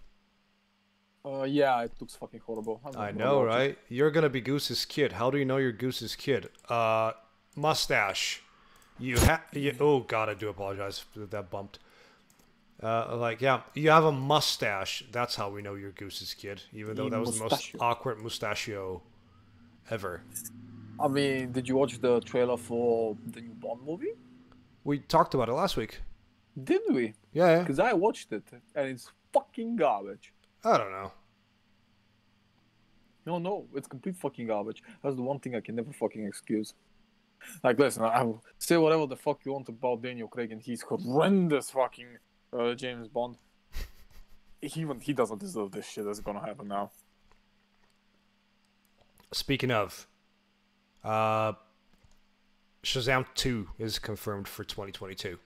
B: Yeah, it looks fucking horrible.
A: I know, right? You're gonna be Goose's kid. How do you know you're Goose's kid? Mustache. Oh god, I do apologize for that bumped. You have a mustache. That's how we know you're Goose's kid. Even though that was the most awkward mustachio ever.
B: I mean, did you watch the trailer for the new Bond movie?
A: We talked about it last week.
B: Did we?
A: Yeah.
B: Because I watched it, and it's fucking garbage.
A: I don't know.
B: No, it's complete fucking garbage. That's the one thing I can never fucking excuse. Like, listen, I will say whatever the fuck you want about Daniel Craig and he's horrendous fucking James Bond. He doesn't deserve this shit that's gonna happen now.
A: Speaking of, Shazam 2 is confirmed for 2022.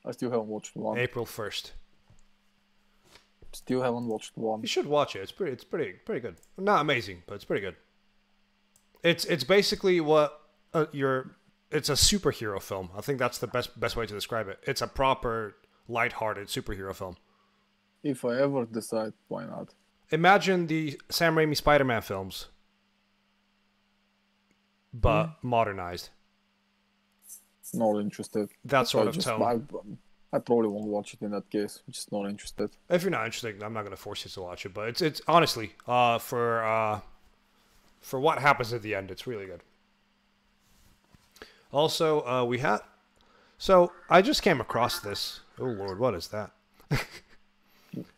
B: I still haven't watched one.
A: April 1st.
B: Still haven't watched one.
A: You should watch it. It's pretty good. Not amazing, but it's pretty good. It's basically what it's a superhero film. I think that's the best way to describe it. It's a proper lighthearted superhero film.
B: If I ever decide, why not?
A: Imagine the Sam Raimi Spider-Man films, but modernized.
B: Not interested.
A: That sort of
B: just,
A: tone.
B: I probably won't watch it in that case. Just not interested.
A: If you're not interested, I'm not going to force you to watch it. But it's honestly for what happens at the end, it's really good. Also, we had. So I just came across this. Oh Lord, what is that?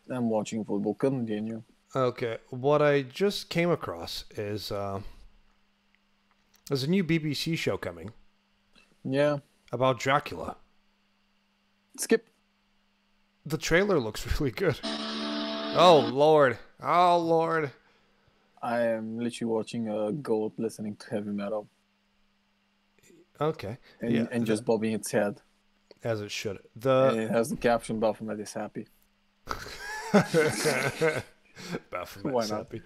B: I'm watching football. Continue.
A: Okay, what I just came across is there's a new BBC show coming.
B: Yeah.
A: About Dracula.
B: Skip.
A: The trailer looks really good. Oh Lord. Oh Lord.
B: I am literally watching a goat listening to heavy metal.
A: Okay.
B: And just bobbing its head.
A: As it should.
B: And it has the caption Baphomet is happy.
A: Baphomet
B: Why
A: is
B: not?
A: happy.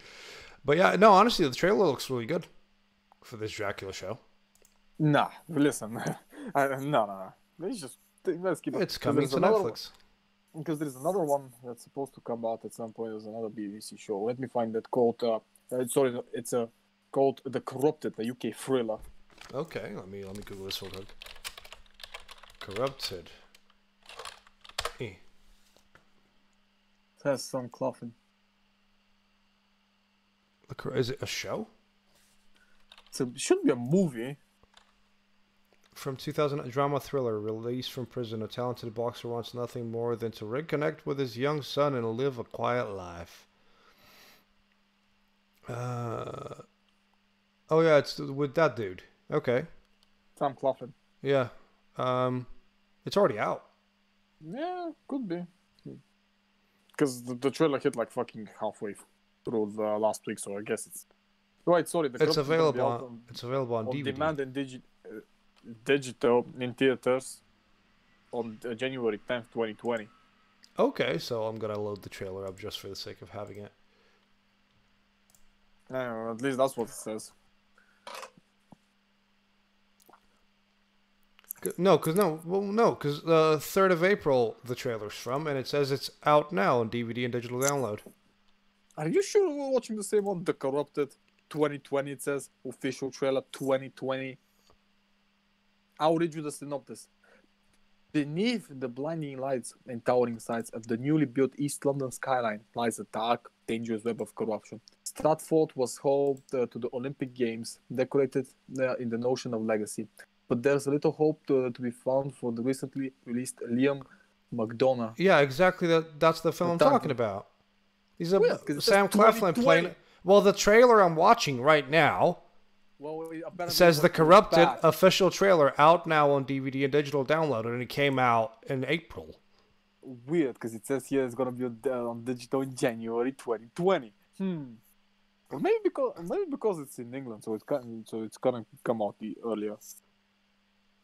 A: But yeah, no, honestly, the trailer looks really good for this Dracula show.
B: Nah, listen. No. Let's keep it.
A: It's coming to Netflix.
B: Because there's another one that's supposed to come out at some point. There's another BBC show. Let me find that called. It's called The Corrupted, a UK thriller.
A: Okay, let me Google this real quick. Corrupted.
B: It has some Coughlin.
A: Is it a show?
B: It should be a movie.
A: From 2000, a drama thriller. Released from prison, a talented boxer wants nothing more than to reconnect with his young son and live a quiet life. Oh yeah, it's with that dude. Okay.
B: Sam Coughlin.
A: Yeah. It's already out.
B: Yeah, could be. Because the trailer hit like fucking halfway through the last week, so I guess it's... Right, sorry.
A: It's available on DVD.
B: Demand and digital in theaters on January 10th, 2020.
A: Okay, so I'm gonna load the trailer up just for the sake of having it.
B: At least that's what it says.
A: No, because 3rd of April the trailer's from, and it says it's out now on DVD and digital download.
B: Are you sure we're watching the same one? The Corrupted 2020, it says. Official trailer 2020. I'll read you the synopsis. Beneath the blinding lights and towering sides of the newly built East London skyline lies a dark, dangerous web of corruption. Stratford was home to the Olympic Games, decorated in the notion of legacy. But there's a little hope to be found for the recently released Liam McDonough.
A: Yeah, exactly. That's the film I'm talking about. He's a Sam Coughlin playing. Well, the trailer I'm watching right now says The Corrupted official trailer out now on DVD and digital download, and it came out in April.
B: Weird, because it says here it's gonna be on digital in January 2020. Or maybe because it's in England, so it's gonna come out earlier.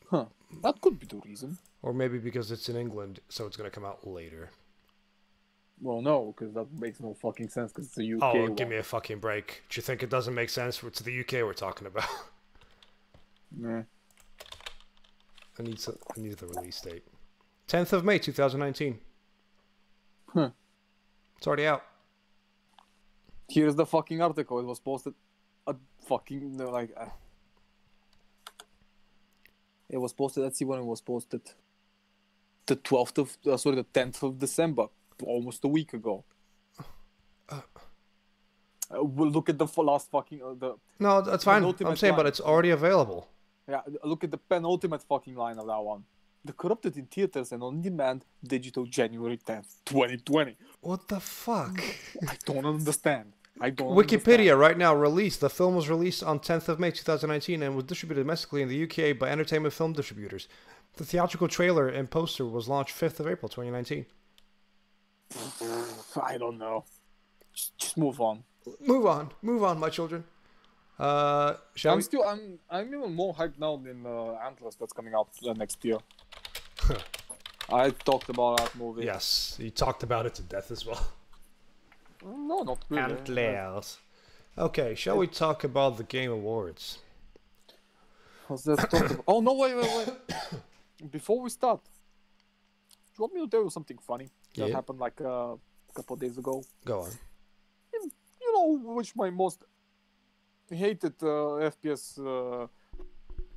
B: Huh? That could be the reason.
A: Or maybe because it's in England, so it's gonna come out later.
B: Well, no, because that makes no fucking sense. Because it's a UK.
A: Oh, give me a fucking break. Do you think it doesn't make sense? It's the UK we're talking about.
B: Nah.
A: I need the release date. 10th of May, 2019.
B: Huh.
A: It's already out.
B: Here's the fucking article. It was posted It was posted, let's see when it was posted. The 10th of December. Almost a week ago. We'll look at the last fucking...
A: No, that's fine. I'm saying, but it's already available.
B: Yeah, look at the penultimate fucking line of that one. The Corrupted in theaters and on demand digital January 10th, 2020.
A: What the fuck?
B: I don't understand.
A: Wikipedia right now released. The film was released on 10th of May 2019 and was distributed domestically in the UK by Entertainment Film Distributors. The theatrical trailer and poster was launched 5th of April 2019.
B: I don't know. Just move on.
A: Move on, my children. I'm even more hyped now than Antlers that's coming out next year. I talked about that movie. Yes, you talked about it to death as well.
B: No, not really.
A: Antlers. Okay, shall we talk about the Game Awards?
B: Oh no! Wait! Before we start, do you want me to tell you something funny that happened like a couple of days ago.
A: Go on.
B: You know which my most hated FPS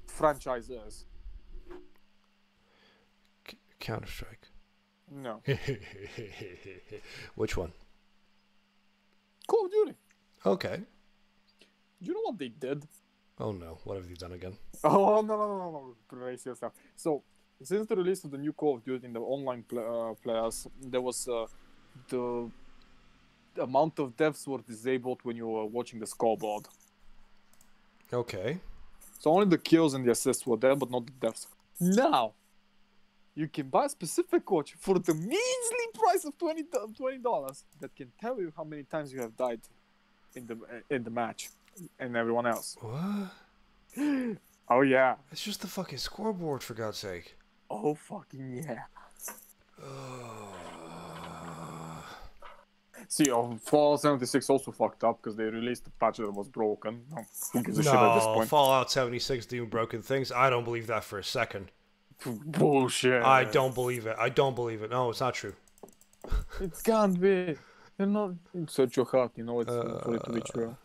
B: franchise is?
A: Counter-Strike.
B: No.
A: Which one?
B: Call of Duty.
A: Okay.
B: You know what they did?
A: Oh no, what have you done again?
B: Oh, no. Brace yourself. So, since the release of the new Call of Duty in the online players, there was the amount of deaths were disabled when you were watching the scoreboard.
A: Okay.
B: So only the kills and the assists were there, but not the deaths. Now, you can buy a specific watch for the measly price of $20 that can tell you how many times you have died in the match, and everyone else.
A: What?
B: Oh yeah.
A: It's just the fucking scoreboard, for God's sake.
B: Oh fucking yeah. See, Fallout 76 also fucked up because they released a patch that was broken. Who gives a shit at this point?
A: Fallout 76 doing broken things. I don't believe that for a second.
B: Bullshit.
A: I don't believe it. No, it's not true.
B: It can't be. You're not. Search your heart. You know it's for it to be true.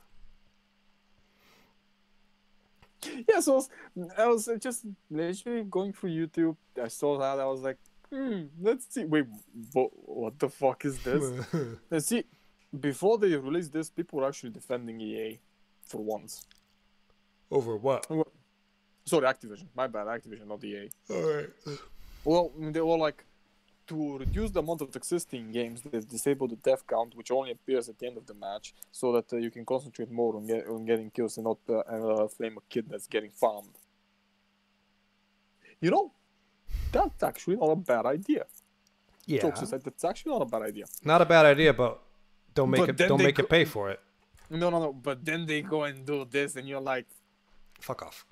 B: Yeah, so I was just literally going through YouTube. I saw that. I was like, let's see. Wait, what the fuck is this? Let's see. Before they released this, people were actually defending EA for once.
A: Over what?
B: Sorry, Activision. My bad, Activision, not EA.
A: Alright.
B: Well, they were like, to reduce the amount of existing games, they've disabled the death count, which only appears at the end of the match, so that you can concentrate more on getting kills and not flame a kid that's getting farmed. You know, that's actually not a bad idea.
A: Yeah.
B: Jokes aside, that's actually not a bad idea.
A: Not a bad idea, but don't make it pay for it.
B: No. But then they go and do this, and you're like,
A: fuck off.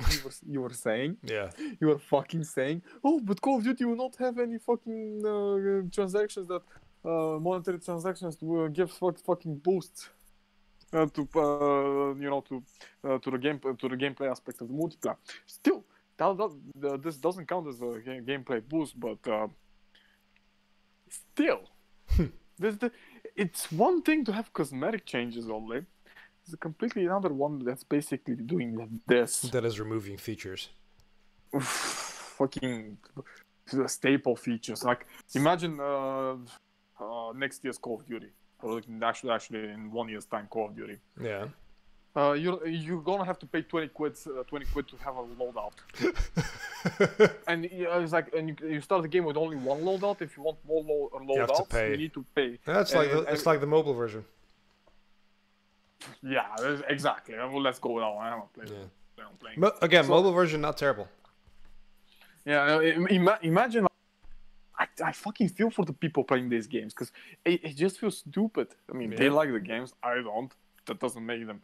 B: You were saying?
A: Yeah.
B: You were fucking saying, oh, but Call of Duty will not have any fucking transactions that monetary transactions will give fucking boosts to the gameplay aspect of the multiplayer. Still, this doesn't count as a gameplay boost, but still, it's one thing to have cosmetic changes only. It's completely another one that's basically doing this.
A: That is removing features.
B: Fucking staple features. Like, imagine next year's Call of Duty, or actually in 1 year's time, Call of Duty.
A: Yeah.
B: You're gonna have to pay 20 quid to have a loadout. And it's like, and you start the game with only one loadout. If you want more loadouts, you need to pay.
A: That's like it's like the mobile version.
B: Yeah, exactly. Well, let's go now. I haven't played.
A: Yeah. Again, mobile version not terrible.
B: Yeah, imagine. I fucking feel for the people playing these games because it just feels stupid. I mean, they like the games. I don't. That doesn't make them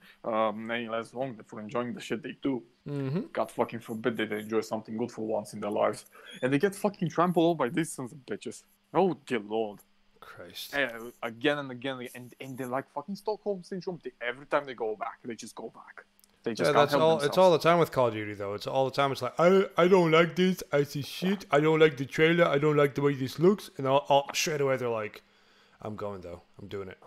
B: any less wrong for enjoying the shit they do.
A: Mm-hmm.
B: God fucking forbid they enjoy something good for once in their lives, and they get fucking trampled all by these sons of bitches. Oh dear lord.
A: Christ.
B: Again and again, and they're like fucking Stockholm syndrome. Every time they go back, they just go back. They just can't help themselves.
A: It's all the time with Call of Duty, though. It's all the time. It's like I don't like this. I see shit. I don't like the trailer. I don't like the way this looks. And I'll straight away they're like, I'm going though. I'm doing it.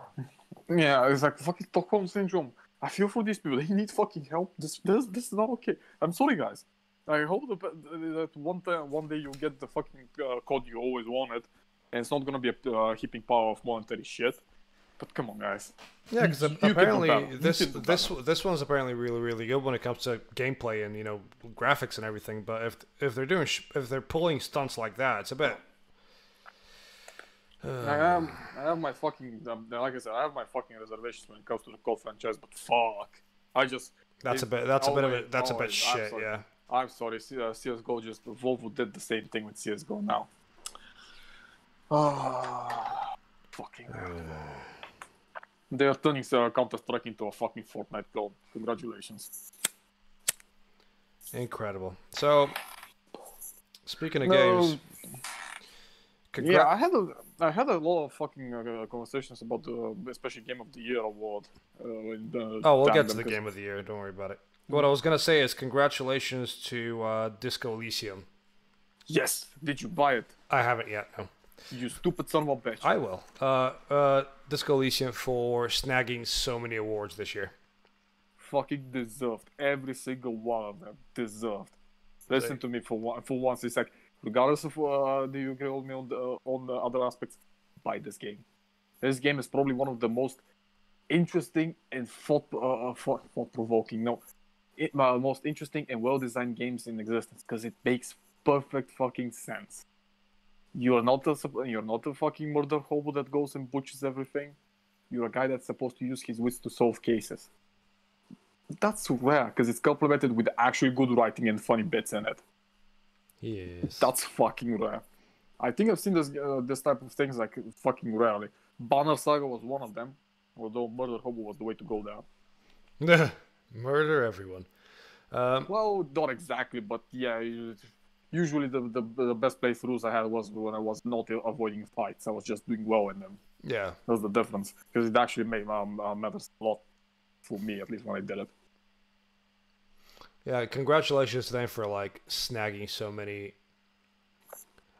B: Yeah, it's like fucking Stockholm syndrome. I feel for these people. They need fucking help. This is not okay. I'm sorry, guys. I hope that one day you'll get the fucking code you always wanted. And it's not gonna be a heaping pile of monetary shit, but come on, guys.
A: Yeah, because apparently this one's apparently really really good when it comes to gameplay and graphics and everything. But if they're pulling stunts like that, it's a bit.
B: I have my fucking like I said, I have my fucking reservations when it comes to the COD franchise. But fuck, that's a bit shit. Yeah, I'm sorry. CS:GO just Volvo did the same thing with CS:GO now. Fucking they are turning Counter-Strike into a fucking Fortnite clone. Congratulations.
A: Incredible. So, speaking of games,
B: yeah, I had a lot of fucking conversations about the especially Game of the Year award.
A: We'll get to the Game of the Year. Don't worry about it. What I was gonna say is congratulations to Disco Elysium.
B: Yes. Did you buy it?
A: I haven't yet. No.
B: You stupid son of a bitch.
A: I will. Disco Elysium for snagging so many awards this year.
B: Fucking deserved. Every single one of them deserved. Listen to me for once. It's like, regardless of do you agree with me on the other aspects, buy this game. This game is probably one of the most interesting and thought-provoking. Most interesting and well-designed games in existence because it makes perfect fucking sense. You're not a fucking murder hobo that goes and butchers everything. You're a guy that's supposed to use his wits to solve cases. That's rare because it's complemented with actually good writing and funny bits in it.
A: Yes.
B: That's fucking rare. I think I've seen this type of things like fucking rarely. Banner Saga was one of them, although Murder Hobo was the way to go there.
A: Murder everyone.
B: Well, not exactly, but yeah. Usually the best playthroughs I had was when I was not avoiding fights. I was just doing well in them.
A: Yeah.
B: That's the difference. Because it actually made matters a lot for me, at least when I did it.
A: Yeah, congratulations to them for, like, snagging so many.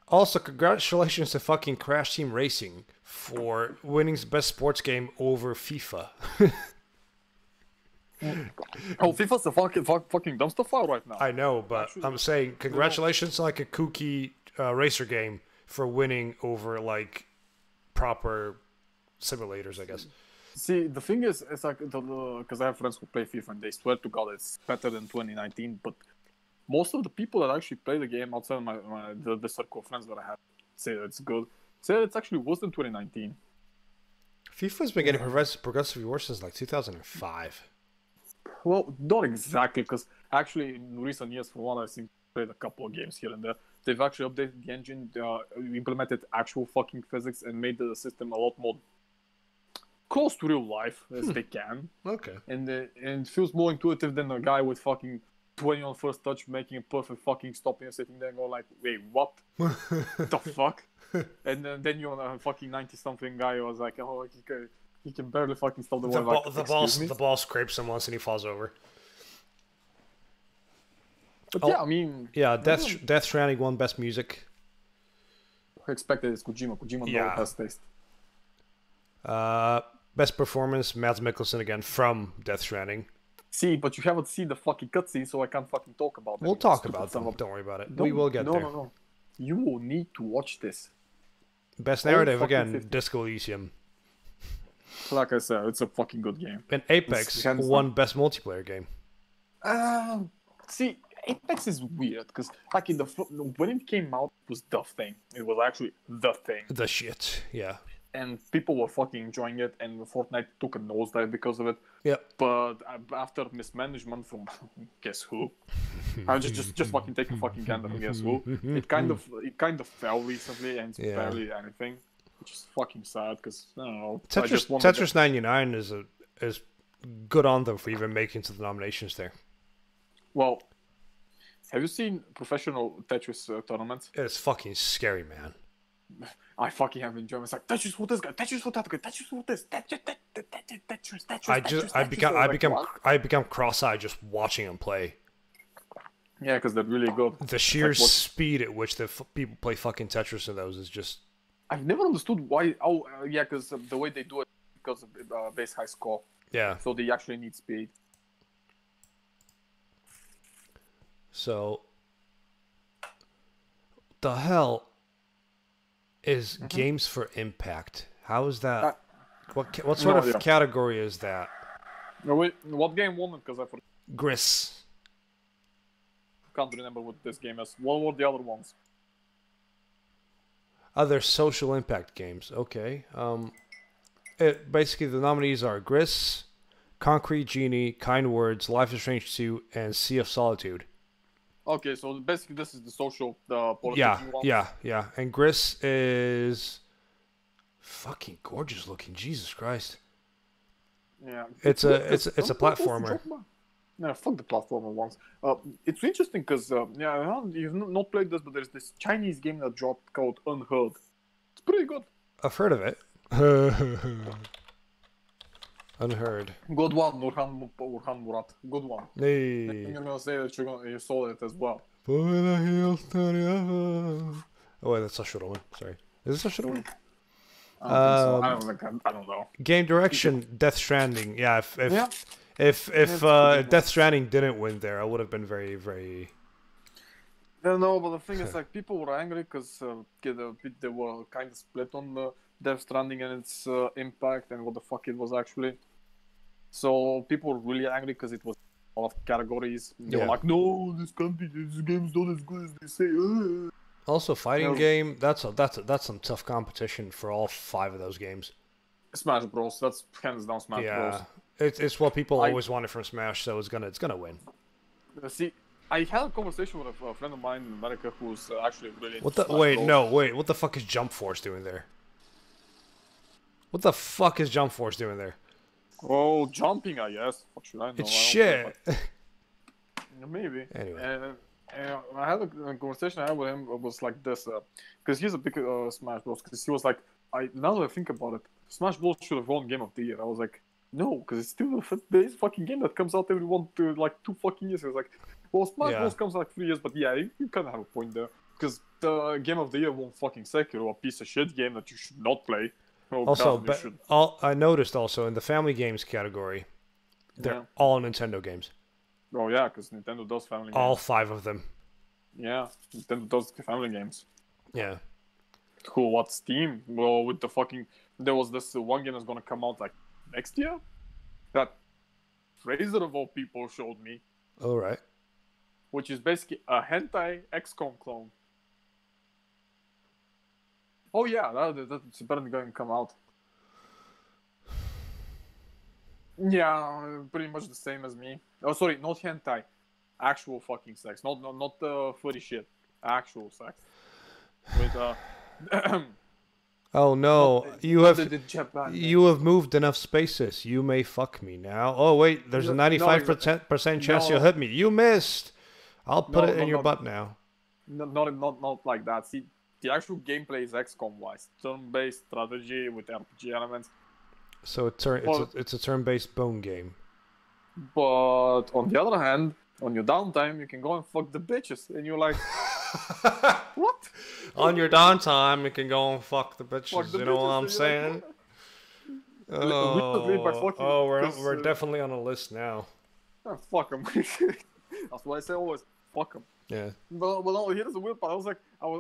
A: Also, congratulations to fucking Crash Team Racing for winning best sports game over FIFA.
B: Oh, FIFA's a fucking dumpster fire right now.
A: I know, but actually, I'm saying congratulations to, like, a kooky racer game for winning over, like, proper simulators, I guess.
B: See, the thing is, it's like, because I have friends who play FIFA and they swear to God it's better than 2019, but most of the people that actually play the game outside of the circle of friends that I have say that it's good, say that it's actually worse than 2019.
A: FIFA's been getting progressively worse since, like, 2005.
B: Well, not exactly, because actually in recent years, from what I've seen, played a couple of games here and there, they've actually updated the engine, implemented actual fucking physics, and made the system a lot more close to real life as they can.
A: Okay.
B: And it feels more intuitive than a guy with fucking 20 on first touch making a perfect fucking stop and sitting there and going like, wait, what? The fuck? And then you're a fucking 90-something guy who was like, oh, he can barely fucking stop the ball.
A: The ball scrapes him once and he falls over.
B: But yeah, I mean...
A: Yeah, Death Stranding won Best Music.
B: I expected it's Kojima. Kojima knows best taste.
A: Best Performance, Mads Mikkelsen again from Death Stranding.
B: See, but you haven't seen the fucking cutscene, so I can't fucking talk about it.
A: We'll talk about them. Don't worry about it. We will get there.
B: No. You will need to watch this.
A: Best Narrative, again, Disco Elysium.
B: Like I said, it's a fucking good game.
A: And Apex won Best Multiplayer Game.
B: See, Apex is weird, because like when it came out, it was the thing. It was actually the thing.
A: The shit, yeah.
B: And people were fucking enjoying it, and Fortnite took a nosedive because of it.
A: Yep.
B: But after mismanagement from guess who, I'm just fucking taking fucking gander from guess who. It kind of fell recently, and it's barely anything, which is fucking sad because I don't know.
A: Tetris 99 is good on them for even making to the nominations there.
B: Well, have you seen professional Tetris tournaments?
A: It's fucking scary, man.
B: I fucking have enjoyed. It's like Tetris for this guy, Tetris for that guy, Tetris for this, Tetris.
A: I become cross-eyed just watching them play.
B: Yeah, because they're really good.
A: The sheer speed at which the people play fucking Tetris in those is just.
B: I've never understood why. Oh, yeah, because the way they do it, because of base high score.
A: Yeah.
B: So they actually need speed.
A: So, the hell is Games for Impact? How is that? What sort of category is that?
B: No, wait, what game won it? Because I forgot.
A: Gris.
B: Can't remember what this game is. What were the other ones?
A: Other social impact games. Okay. Basically, the nominees are Gris, Concrete Genie, Kind Words, Life is Strange 2, and Sea of Solitude.
B: Okay, so basically this is the social, the political ones.
A: Yeah. And Gris is fucking gorgeous looking. Jesus Christ.
B: Yeah.
A: It's a platformer.
B: No, fuck the platformer ones. It's interesting because you've not played this, but there's this Chinese game that dropped called Unheard. It's pretty good.
A: I've heard of it. Unheard.
B: Good one, Nurhan Murat. Good one.
A: Hey.
B: And you're gonna say that you saw it as well.
A: Oh wait, that's a short one. Sorry. Is this what should have won?
B: I don't think so. I don't know.
A: Game direction, Death Stranding. Yeah, if Death Stranding didn't win there, I would have been very, very...
B: I don't know, but the thing is, like, people were angry because they were kind of split on the Death Stranding and its impact and what the fuck it was actually. So people were really angry because it was a lot of categories. They were like, no, this game's not as good as they say.
A: Also, fighting game, that's some tough competition for all 5 of those games.
B: Smash Bros. That's hands down Smash Bros.
A: It's what people always wanted from Smash, so it's gonna win.
B: See, I had a conversation with a friend of mine in America who's actually really.
A: What the fuck is Jump Force doing there? What the fuck is Jump Force doing there?
B: Oh, jumping, I guess. What should I know?
A: It's shit.
B: Maybe.
A: Anyway.
B: And I had a conversation I had with him. It was like this, because he's a big Smash Bros. Because he was like, now that I think about it, Smash Bros. Should have won Game of the Year. I was like, no, because it's still a base fucking game that comes out every 2 fucking years. I was like, well, Smash Bros. Comes out like 3 years, but yeah, you kind of have a point there. Because the Game of the Year won fucking Sekiro, a piece of shit game that you should not play. Oh,
A: also,
B: God,
A: I noticed also in the family games category, they're all Nintendo games.
B: Oh yeah, because Nintendo does family games.
A: All 5 of them.
B: Yeah, Nintendo does family games.
A: Yeah.
B: Cool. What Steam? Well, with the fucking there was this one game that's gonna come out like next year. That Fraser of all people showed me.
A: All right.
B: Which is basically a hentai XCOM clone. Oh yeah, that's apparently going to come out. Yeah, pretty much the same as me. Oh, sorry, not hentai. Actual fucking sex. Not furry shit. Actual sex. With
A: oh no, you have moved enough spaces. You may fuck me now. Oh wait, there's a 95% chance you'll hit me. You missed. I'll put it in your butt now.
B: Not like that. See, the actual gameplay is XCOM-wise. Turn-based strategy with RPG elements.
A: So it's a turn-based bone game.
B: But on the other hand, on your downtime, you can go and fuck the bitches, and you're like, what?
A: On your downtime, you can go and fuck the bitches. You know what I'm saying? We're definitely on a list now.
B: Fuck them. That's what I say always. Fuck them.
A: Yeah.
B: But no, here's the weird part. I was like,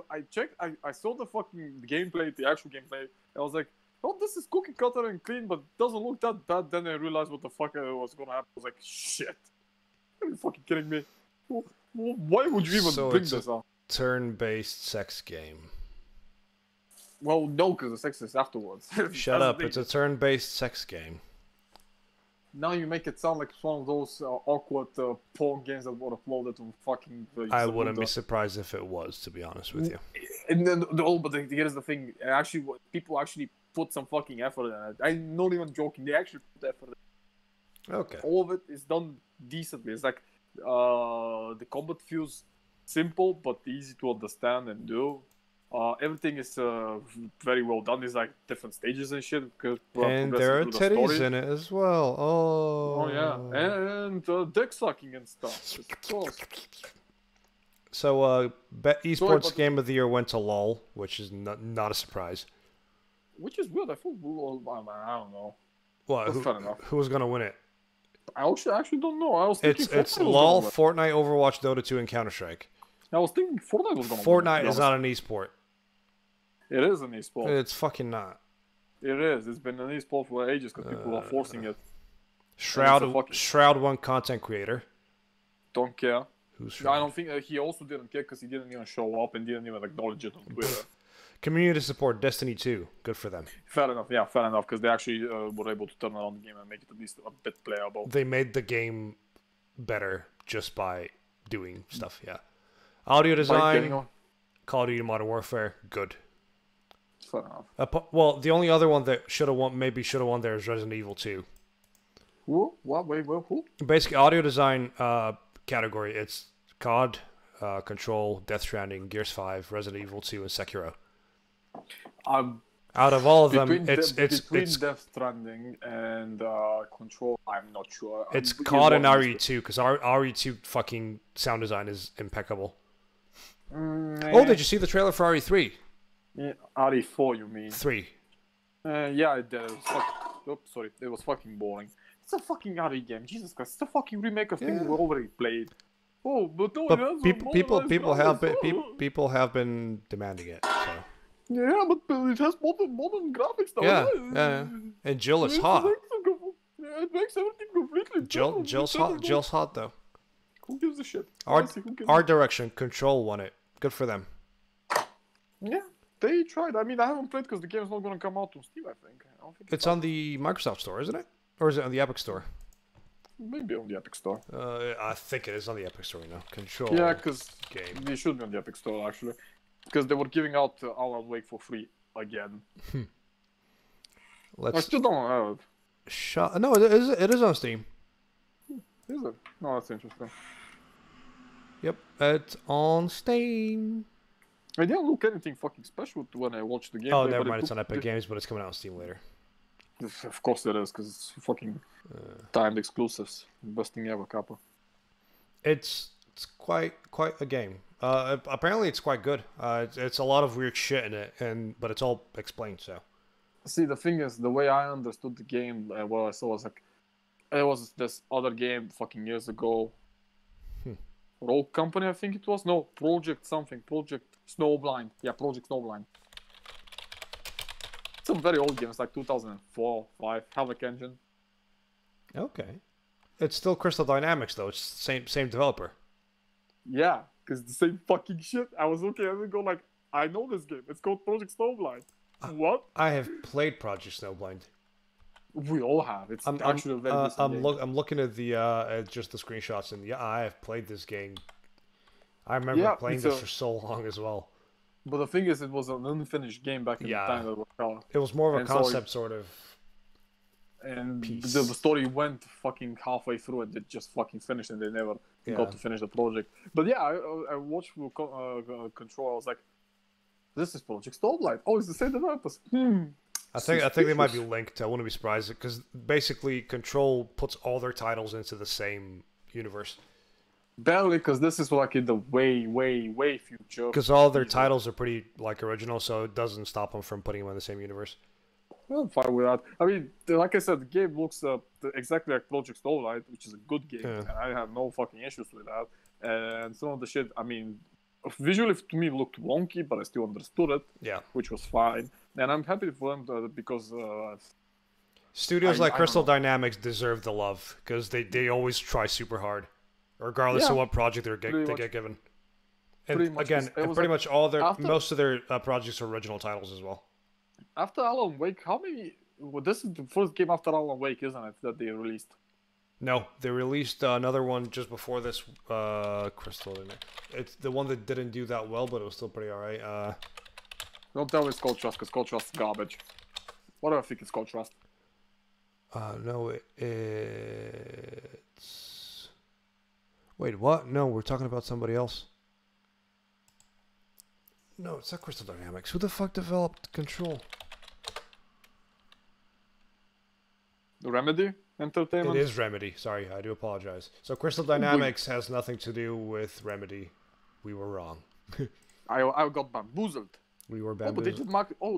B: I checked, I saw the fucking gameplay, the actual gameplay. I was like, oh, this is cookie cutter and clean, but doesn't look that bad. Then I realized what the fuck was gonna happen. I was like, shit. Are you fucking kidding me? Why would you even bring this up?
A: Turn-based sex game.
B: Well, no, because the sex is afterwards.
A: Shut up! It's a turn-based sex game.
B: Now you make it sound like it's one of those awkward porn games that were uploaded on fucking.
A: I wouldn't be surprised if it was, to be honest with you.
B: And then, but here's the thing: actually, people actually put some fucking effort in it. I'm not even joking. They actually put effort in it.
A: Okay.
B: All of it is done decently. It's like the combat feels simple but easy to understand and do. Everything is very well done. There's like different stages and shit.
A: And there are titties in it as well. Oh
B: yeah, and dick sucking and stuff.
A: So, esports game of the year went to LOL, which is not a surprise.
B: Which is weird. I don't know.
A: Well, who was gonna win it?
B: I actually don't know. I was thinking
A: it's LOL, Fortnite, Overwatch, Dota 2, and Counter-Strike.
B: I was thinking Fortnite was gonna win.
A: Fortnite is not an esport.
B: It is an esport.
A: It's fucking not.
B: It is. It's been an esport for ages because people are forcing it.
A: Shroud won content creator.
B: Don't care.
A: Who's Shroud?
B: I don't think he also didn't care because he didn't even show up and didn't even acknowledge it on Twitter.
A: Community support, Destiny 2. Good for them.
B: Fair enough, yeah, fair enough, because they actually were able to turn around the game and make it at least a bit playable.
A: They made the game better just by doing stuff, yeah. Audio design, Call of Duty Modern Warfare, good.
B: Fair enough.
A: Well, the only other one that should have won there is Resident Evil 2.
B: Who? What? Wait, who?
A: Basically, audio design category, it's COD, Control, Death Stranding, Gears 5, Resident Evil 2, and Sekiro. Out of all of them, it's
B: Death Stranding and Control. I'm not sure.
A: It's COD and RE2 because RE2 fucking sound design is impeccable. Oh, did you see the trailer for RE3?
B: Yeah, RE4, you mean?
A: 3.
B: Yeah, it did. It was Oops, sorry. It was fucking boring. It's a fucking RE game. Jesus Christ. It's a fucking remake of things we already played. Oh, but no, it
A: But
B: has
A: people have been demanding it. So.
B: Yeah, but it has modern graphics now.
A: Yeah. And Jill is hot.
B: It makes everything completely better.
A: Jill's hot though.
B: Who gives a shit?
A: Art direction, Control won it. Good for them.
B: Yeah, they tried. I mean, I haven't played because the game's not gonna come out on Steam. I think. I don't think
A: it's on the Microsoft Store, isn't it? Or is it on the Epic Store?
B: Maybe on the Epic Store.
A: I think it is on the Epic Store now. Control.
B: Yeah, because
A: game.
B: They should be on the Epic Store actually, because they were giving out Alan Wake for free again. I still don't have it.
A: No, it is on Steam.
B: Is it? No, that's interesting.
A: Yep, it's on Steam.
B: I didn't look anything fucking special when I watched the game.
A: Oh, never mind. It's on Epic Games, but it's coming out on Steam later.
B: Of course it is, because it's fucking timed exclusives. Best thing ever, Kappa.
A: It's quite a game. Apparently it's quite good. It's a lot of weird shit in it, but it's all explained. So.
B: See, the thing is, the way I understood the game, what I saw was like, it was this other game fucking years ago. Rogue Company, I think it was. No, Project something. Project Snowblind. Yeah, Project Snowblind. Some very old games, like 2004, 5, Havoc Engine.
A: Okay. It's still Crystal Dynamics, though. It's same developer.
B: Yeah, because the same fucking shit. I was looking at it and go like, I know this game. It's called Project Snowblind. What?
A: I have played Project Snowblind.
B: We all have. It's actually a very decent game.
A: I'm looking at at just the screenshots, and yeah, I have played this game. I remember playing this for so long as well.
B: But the thing is, it was an unfinished game back in the time that was out.
A: It was more of a concept sort of.
B: And the story went fucking halfway through and it just fucking finished and they never got to finish the project. But yeah, I watched Control. I was like, this is Project Snowblind. Oh, it's the same developers.
A: I think they might be linked. I wouldn't be surprised because basically Control puts all their titles into the same universe.
B: Barely, because this is like in the way future.
A: Because all their titles are pretty like original, so it doesn't stop them from putting them in the same universe.
B: Well, I'm fine with that. I mean, like I said, the game looks exactly like Project Starlight, which is a good game, and I have no fucking issues with that. And some of the shit, I mean, visually to me looked wonky, but I still understood it.
A: Yeah,
B: which was fine. And I'm happy for them because
A: studios like Crystal Dynamics deserve the love because they always try super hard, regardless of what project they get given. And pretty much all their most of their projects are original titles as well.
B: After Alan Wake, how many? Well, this is the first game after Alan Wake, isn't it? That they released.
A: No, they released another one just before this. Crystal, it's the one that didn't do that well, but it was still pretty alright.
B: Don't tell me it's Cold Trust, because Cold Trust is garbage. What do I think it's Cold Trust?
A: No, it's. Wait, what? No, we're talking about somebody else. No, it's not Crystal Dynamics. Who the fuck developed Control?
B: Remedy Entertainment?
A: It is Remedy. Sorry, I do apologize. So Crystal Dynamics has nothing to do with Remedy. We were wrong.
B: I got bamboozled.
A: We were
B: bamboozled.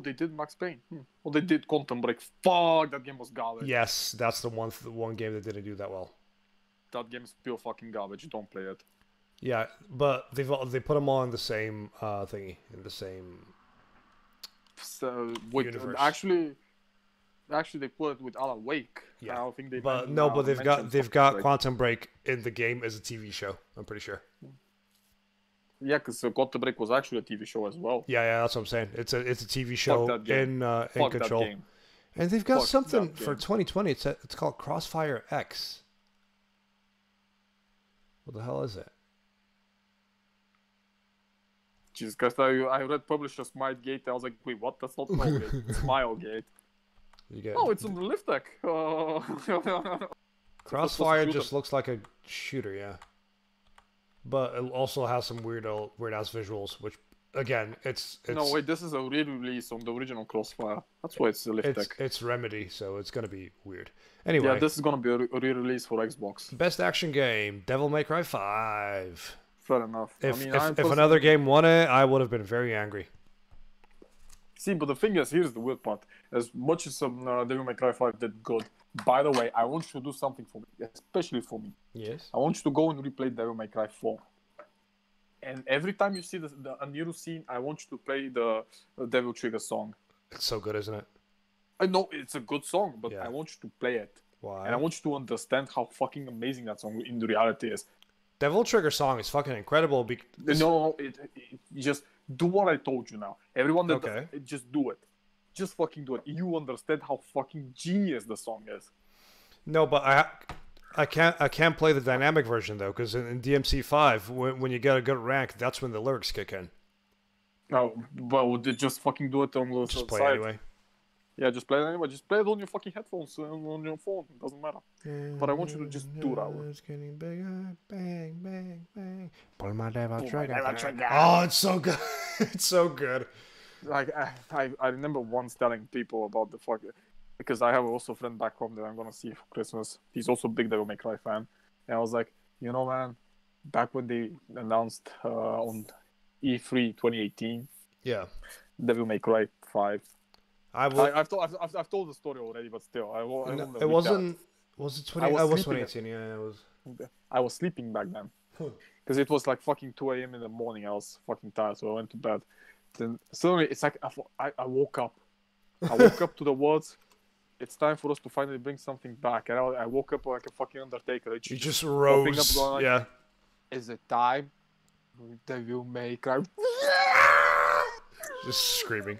A: They
B: did Max Payne. Oh, they did Quantum Break. Fuck, that game was garbage.
A: Yes, that's the one game that didn't do that well.
B: That game is pure fucking garbage. Don't play it.
A: Yeah, but they put them all in the same thingy, in the same universe.
B: Actually, they put it with Alan Wake.
A: Yeah,
B: I don't think they.
A: But they've got Quantum Break in the game as a TV show. I'm pretty sure.
B: Yeah, because Quantum Break was actually a TV show as well.
A: Yeah, that's what I'm saying. It's a TV show in Control, and they've got something for 2020. It's called Crossfire X. What the hell is it?
B: Jesus Christ, I read publisher Smilegate. I was like, wait, what? That's not Smilegate. It's Smilegate. It's on the lift deck.
A: Crossfire just looks like a shooter, yeah. But it also has some weird ass visuals, which again, it's
B: no wait, this is a re-release on the original Crossfire. That's why it's the lift deck.
A: It's Remedy, so it's gonna be weird. Anyway,
B: yeah, this is gonna be a re-release for Xbox.
A: Best action game: Devil May Cry 5.
B: Fair enough.
A: If another game won it, I would have been very angry.
B: See, but the thing is, here's the weird part. As much as Devil May Cry 5 did good, by the way, I want you to do something for me, especially for me.
A: Yes.
B: I want you to go and replay Devil May Cry 4. And every time you see a new scene, I want you to play the Devil Trigger song.
A: It's so good, isn't it?
B: I know it's a good song, but
A: Yeah.
B: I want you to play it.
A: Why?
B: And I want you to understand how fucking amazing that song in the reality is.
A: Devil Trigger song is fucking incredible.
B: No, it just do what I told you now. Everyone that
A: Okay.
B: does, just do it. Just fucking do it. You understand how fucking genius the song is.
A: No, but I can't play the dynamic version though, because in DMC5, when you get a good rank, that's when the lyrics kick in.
B: No, well, just fucking do it on the
A: Just play
B: side.
A: anyway.
B: Yeah, just play it anyway. Just play it on your fucking headphones on your phone. It doesn't matter. But I want you to just do that one.
A: It's getting bigger, bang, bang, bang. Pull my devil
B: Pull my
A: trigger.
B: devil trigger.
A: Oh, it's so good. It's so good.
B: Like I remember once telling people about the fuck, because I have also a friend back home that I'm gonna see for Christmas. He's also a big Devil May Cry fan, and I was like, you know, man, back when they announced on E3 2018,
A: Yeah.
B: Devil May Cry 5.
A: I've
B: I've told the story already, but still, I won't
A: No,
B: recap.
A: it wasn't. Was it 20?
B: I
A: I
B: was
A: was
B: sleeping
A: 2018. Yeah, it was.
B: I was sleeping back then because it was like fucking 2 a.m. in the morning. I was fucking tired, so I went to bed. Then suddenly it's like I woke up. I woke up to the words, "It's time for us to finally bring something back." And I woke up like a fucking Undertaker.
A: You just
B: popping
A: rose.
B: up going like,
A: Yeah.
B: Is it time? Devil May Cry.
A: Just screaming.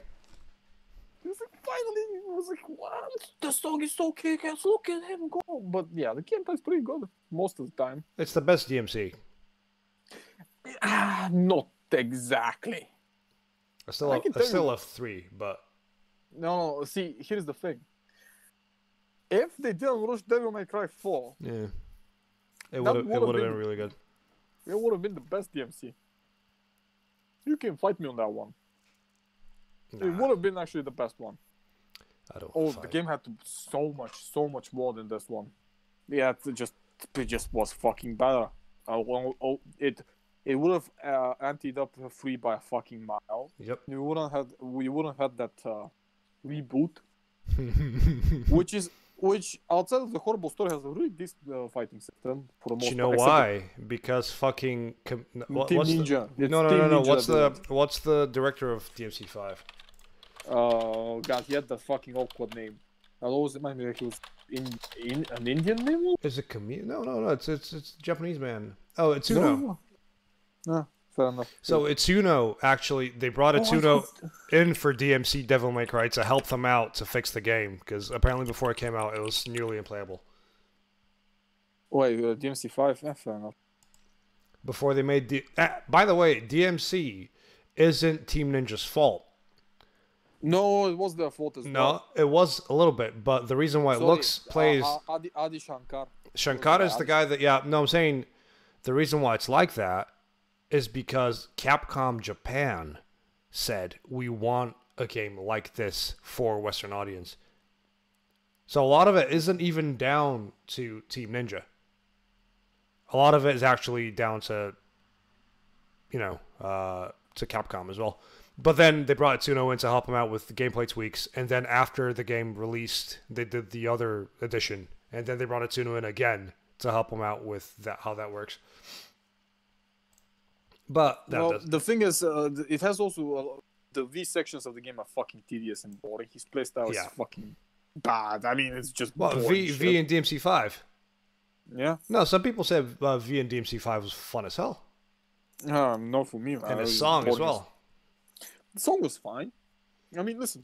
B: It's like, finally, I was like, what? The song is so kick-ass. Look at him go. But yeah, the gameplay's pretty good most of the time.
A: It's the best DMC.
B: Not exactly.
A: I still have 3, but
B: No, see, here's the thing. If they didn't rush Devil May Cry 4,
A: yeah, it
B: That
A: would have
B: would've
A: been
B: been-
A: really good.
B: it would have been the best DMC. You can fight me on that one. It
A: Nah,
B: would have been actually the best one.
A: I don't.
B: Oh,
A: fight.
B: the game had to so much more than this one. Yeah, it just was fucking better. It would have anteed up 3 by a fucking mile.
A: Yep.
B: We wouldn't have that reboot, which outside of the horrible story has a really decent fighting system for the most
A: Do you know
B: part, except
A: why? Because fucking
B: Team
A: what's
B: Ninja.
A: The,
B: It's
A: no,
B: Team
A: no.
B: Ninja
A: What's the director of DMC5?
B: Oh god, he had that fucking awkward name. I always remind me that he was in an Indian name.
A: Is it No. It's Japanese man. Oh, it's Uno.
B: No, fair enough.
A: So Itsuno, actually, they brought Itsuno in for DMC Devil May Cry to help them out to fix the game, because apparently before it came out, it was nearly unplayable.
B: Wait, DMC5? Fair enough.
A: Before they made by the way, DMC isn't Team Ninja's fault.
B: No, it was their fault as well.
A: No, it was a little bit, but the reason why it plays...
B: Adi Shankar.
A: Shankar is the guy that... Yeah, no, I'm saying the reason why it's like that is because Capcom Japan said, we want a game like this for a Western audience. So a lot of it isn't even down to Team Ninja. A lot of it is actually down to, to Capcom as well. But then they brought Itsuno in to help him out with the gameplay tweaks, and then after the game released, they did the other edition, and then they brought Itsuno in again to help him out with how that works. But
B: the thing is, it has also the V sections of the game are fucking tedious and boring. His playstyle is fucking bad. I mean, it's just boring
A: V and DMC5.
B: Yeah.
A: No, some people said V and DMC5 was fun as hell.
B: Not for me, man.
A: And the song as well.
B: The song was fine. I mean, listen,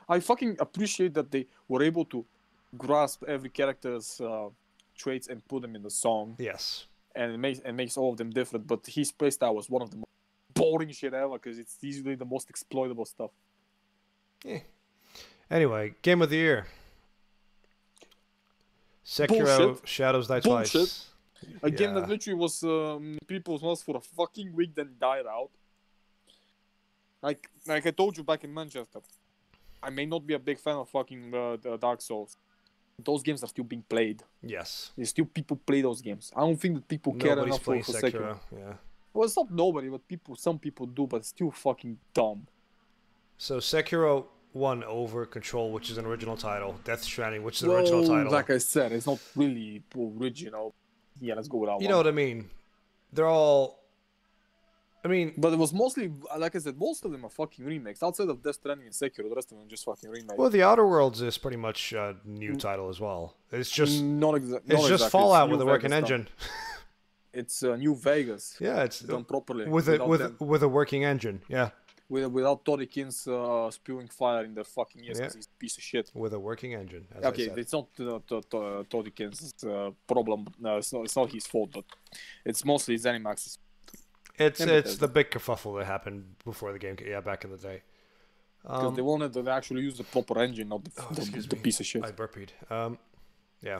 B: I fucking appreciate that they were able to grasp every character's traits and put them in the song.
A: Yes.
B: And it makes all of them different. But his playstyle was one of the most boring shit ever because it's usually the most exploitable stuff.
A: Yeah. Anyway, Game of the Year. Sekiro
B: Bullshit.
A: Shadows Die
B: Bullshit.
A: Twice.
B: A game that literally was people's mouths for a fucking week, then died out. Like I told you back in Manchester, I may not be a big fan of fucking the Dark Souls. Those games are still being played.
A: Yes.
B: There's still people play those games. I don't think that people care
A: Nobody's
B: enough for
A: playing
B: Sekiro.
A: Yeah.
B: Well, it's not nobody, but some people do, but it's still fucking dumb.
A: So Sekiro won over Control, which is an original title. Death Stranding, which is an original title.
B: Like I said, it's not really original. Yeah, let's go with that one.
A: You know what I mean? They're all... I mean...
B: But it was mostly, like I said, most of them are fucking remakes. Outside of Death Stranding and Sekiro, the rest of them are just fucking remakes.
A: Well, The Outer Worlds is pretty much a new title as well. It's just...
B: Not
A: It's
B: exactly.
A: just Fallout with a working engine.
B: It's New Vegas.
A: Yeah, it's
B: done properly.
A: with a working engine. Yeah.
B: Without Torikins spewing fire in their fucking ears because he's a piece of shit.
A: With a working engine. As
B: Okay, it's not Torikins' problem. No, it's not his fault, but it's mostly ZeniMax's.
A: It's the big kerfuffle that happened before the game. Yeah, back in the day.
B: Because they wanted to actually use the proper engine, not the piece of shit.
A: I burped. Yeah.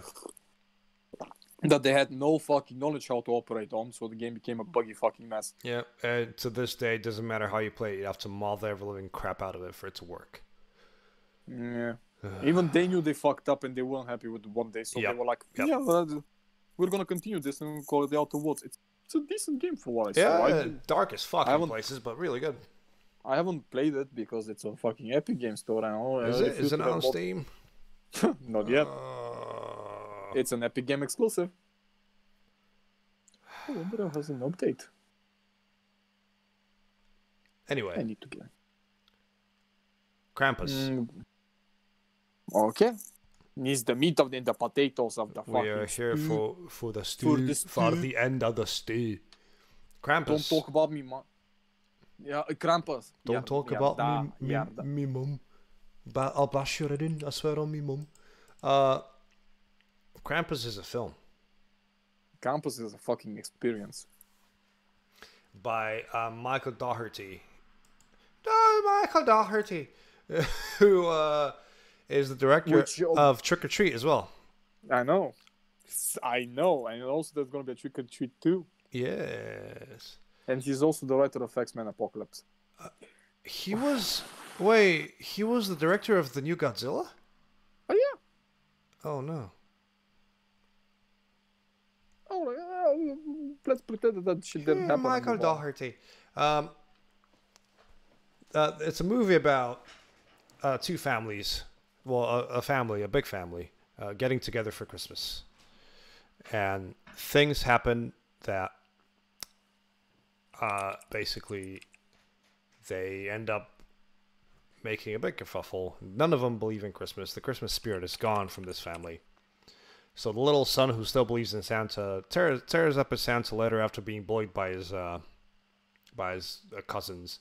B: That they had no fucking knowledge how to operate on, so the game became a buggy fucking mess.
A: Yeah, to this day, it doesn't matter how you play it, you have to mod the ever-living crap out of it for it to work.
B: Yeah. Even they knew they fucked up and they weren't happy with one day, so they were like, yeah, we're gonna continue this and call it The Outer Worlds. It's a decent game for what I saw.
A: Yeah, dark as fuck in places, but really good.
B: I haven't played it because it's a fucking Epic Game Store. I know.
A: Is it on Steam?
B: Not yet. It's an Epic Game exclusive. Oh, but it has an update.
A: Anyway.
B: I need to get
A: Krampus.
B: Okay. Needs the meat of the potatoes of the fucking
A: We are here for the stew. For the end of the stew. Krampus.
B: Don't talk about me, man. Yeah, Krampus.
A: Don't talk about me mum. I'll bash your head in, I swear on me mum. Krampus is a film.
B: Krampus is a fucking experience.
A: By Michael Dougherty. Michael Dougherty. Who is the director of Trick or Treat as well.
B: I know. And also there's going to be a Trick or Treat 2.
A: Yes.
B: And he's also the writer of X-Men Apocalypse.
A: He was the director of the new Godzilla?
B: Oh, yeah.
A: Oh, no.
B: Oh, let's pretend that shit didn't happen.
A: Michael Dougherty. It's a movie about two families. Well, a big family, getting together for Christmas. And things happen that basically they end up making a big kerfuffle. None of them believe in Christmas. The Christmas spirit is gone from this family. So the little son who still believes in Santa tears up his Santa letter after being bullied by his cousins.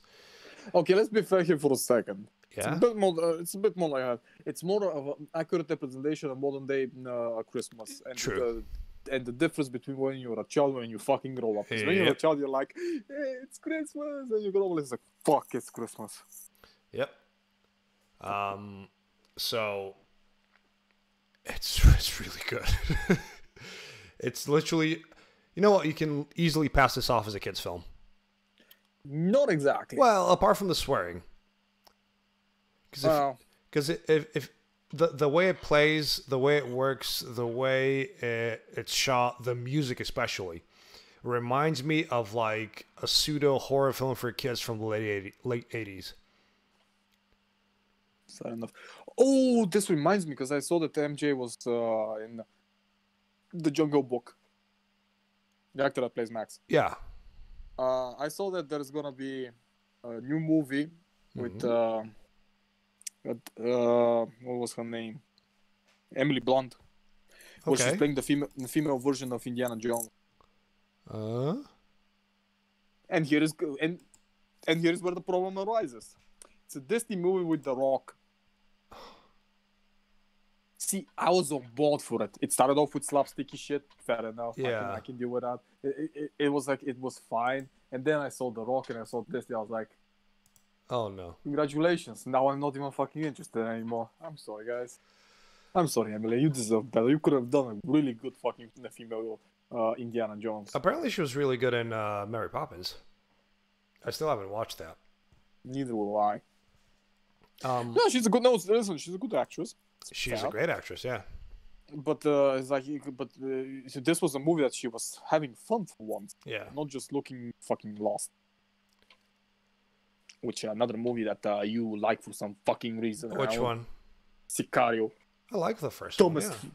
B: Okay, let's be fair here for a second.
A: Yeah.
B: It's a bit more like that. It's more of an accurate representation of modern day Christmas. And
A: True.
B: And the difference between when you're a child and when you fucking grow up. When you're a child, you're like, hey, it's Christmas. And you grow up, it's like, fuck, it's Christmas.
A: Yep. So it's really good. It's literally, you know what? You can easily pass this off as a kid's film.
B: Not exactly.
A: Well, apart from the swearing. Because if the way it plays, the way it works, the way it's shot, the music especially, reminds me of like a pseudo horror film for kids from the late 80s.
B: Fair enough. Oh, this reminds me because I saw that MJ was in the Jungle Book. The actor that plays Max.
A: Yeah.
B: I saw that there's gonna be a new movie with what was her name? Emily Blunt. Where she's playing the female version of Indiana Jones. And here is where the problem arises. It's a Disney movie with The Rock. See, I was on board for it. It started off with slapsticky shit. Fair enough.
A: Yeah.
B: I can deal with that. It was fine. And then I saw The Rock and I saw Disney. I was like,
A: oh no.
B: Congratulations. Now I'm not even fucking interested anymore. I'm sorry, guys. I'm sorry, Emily. You deserve better. You could have done a really good fucking female Indiana Jones.
A: Apparently she was really good in Mary Poppins. I still haven't watched that.
B: Neither will I. No, she's a good. No, listen, she's a good actress.
A: She's a great actress, yeah.
B: But it's like, so this was a movie that she was having fun for once.
A: Yeah.
B: Not just looking fucking lost. which another movie that you like for some fucking reason.
A: Which one?
B: Sicario.
A: I like the first
B: Dumbest,
A: one. Yeah.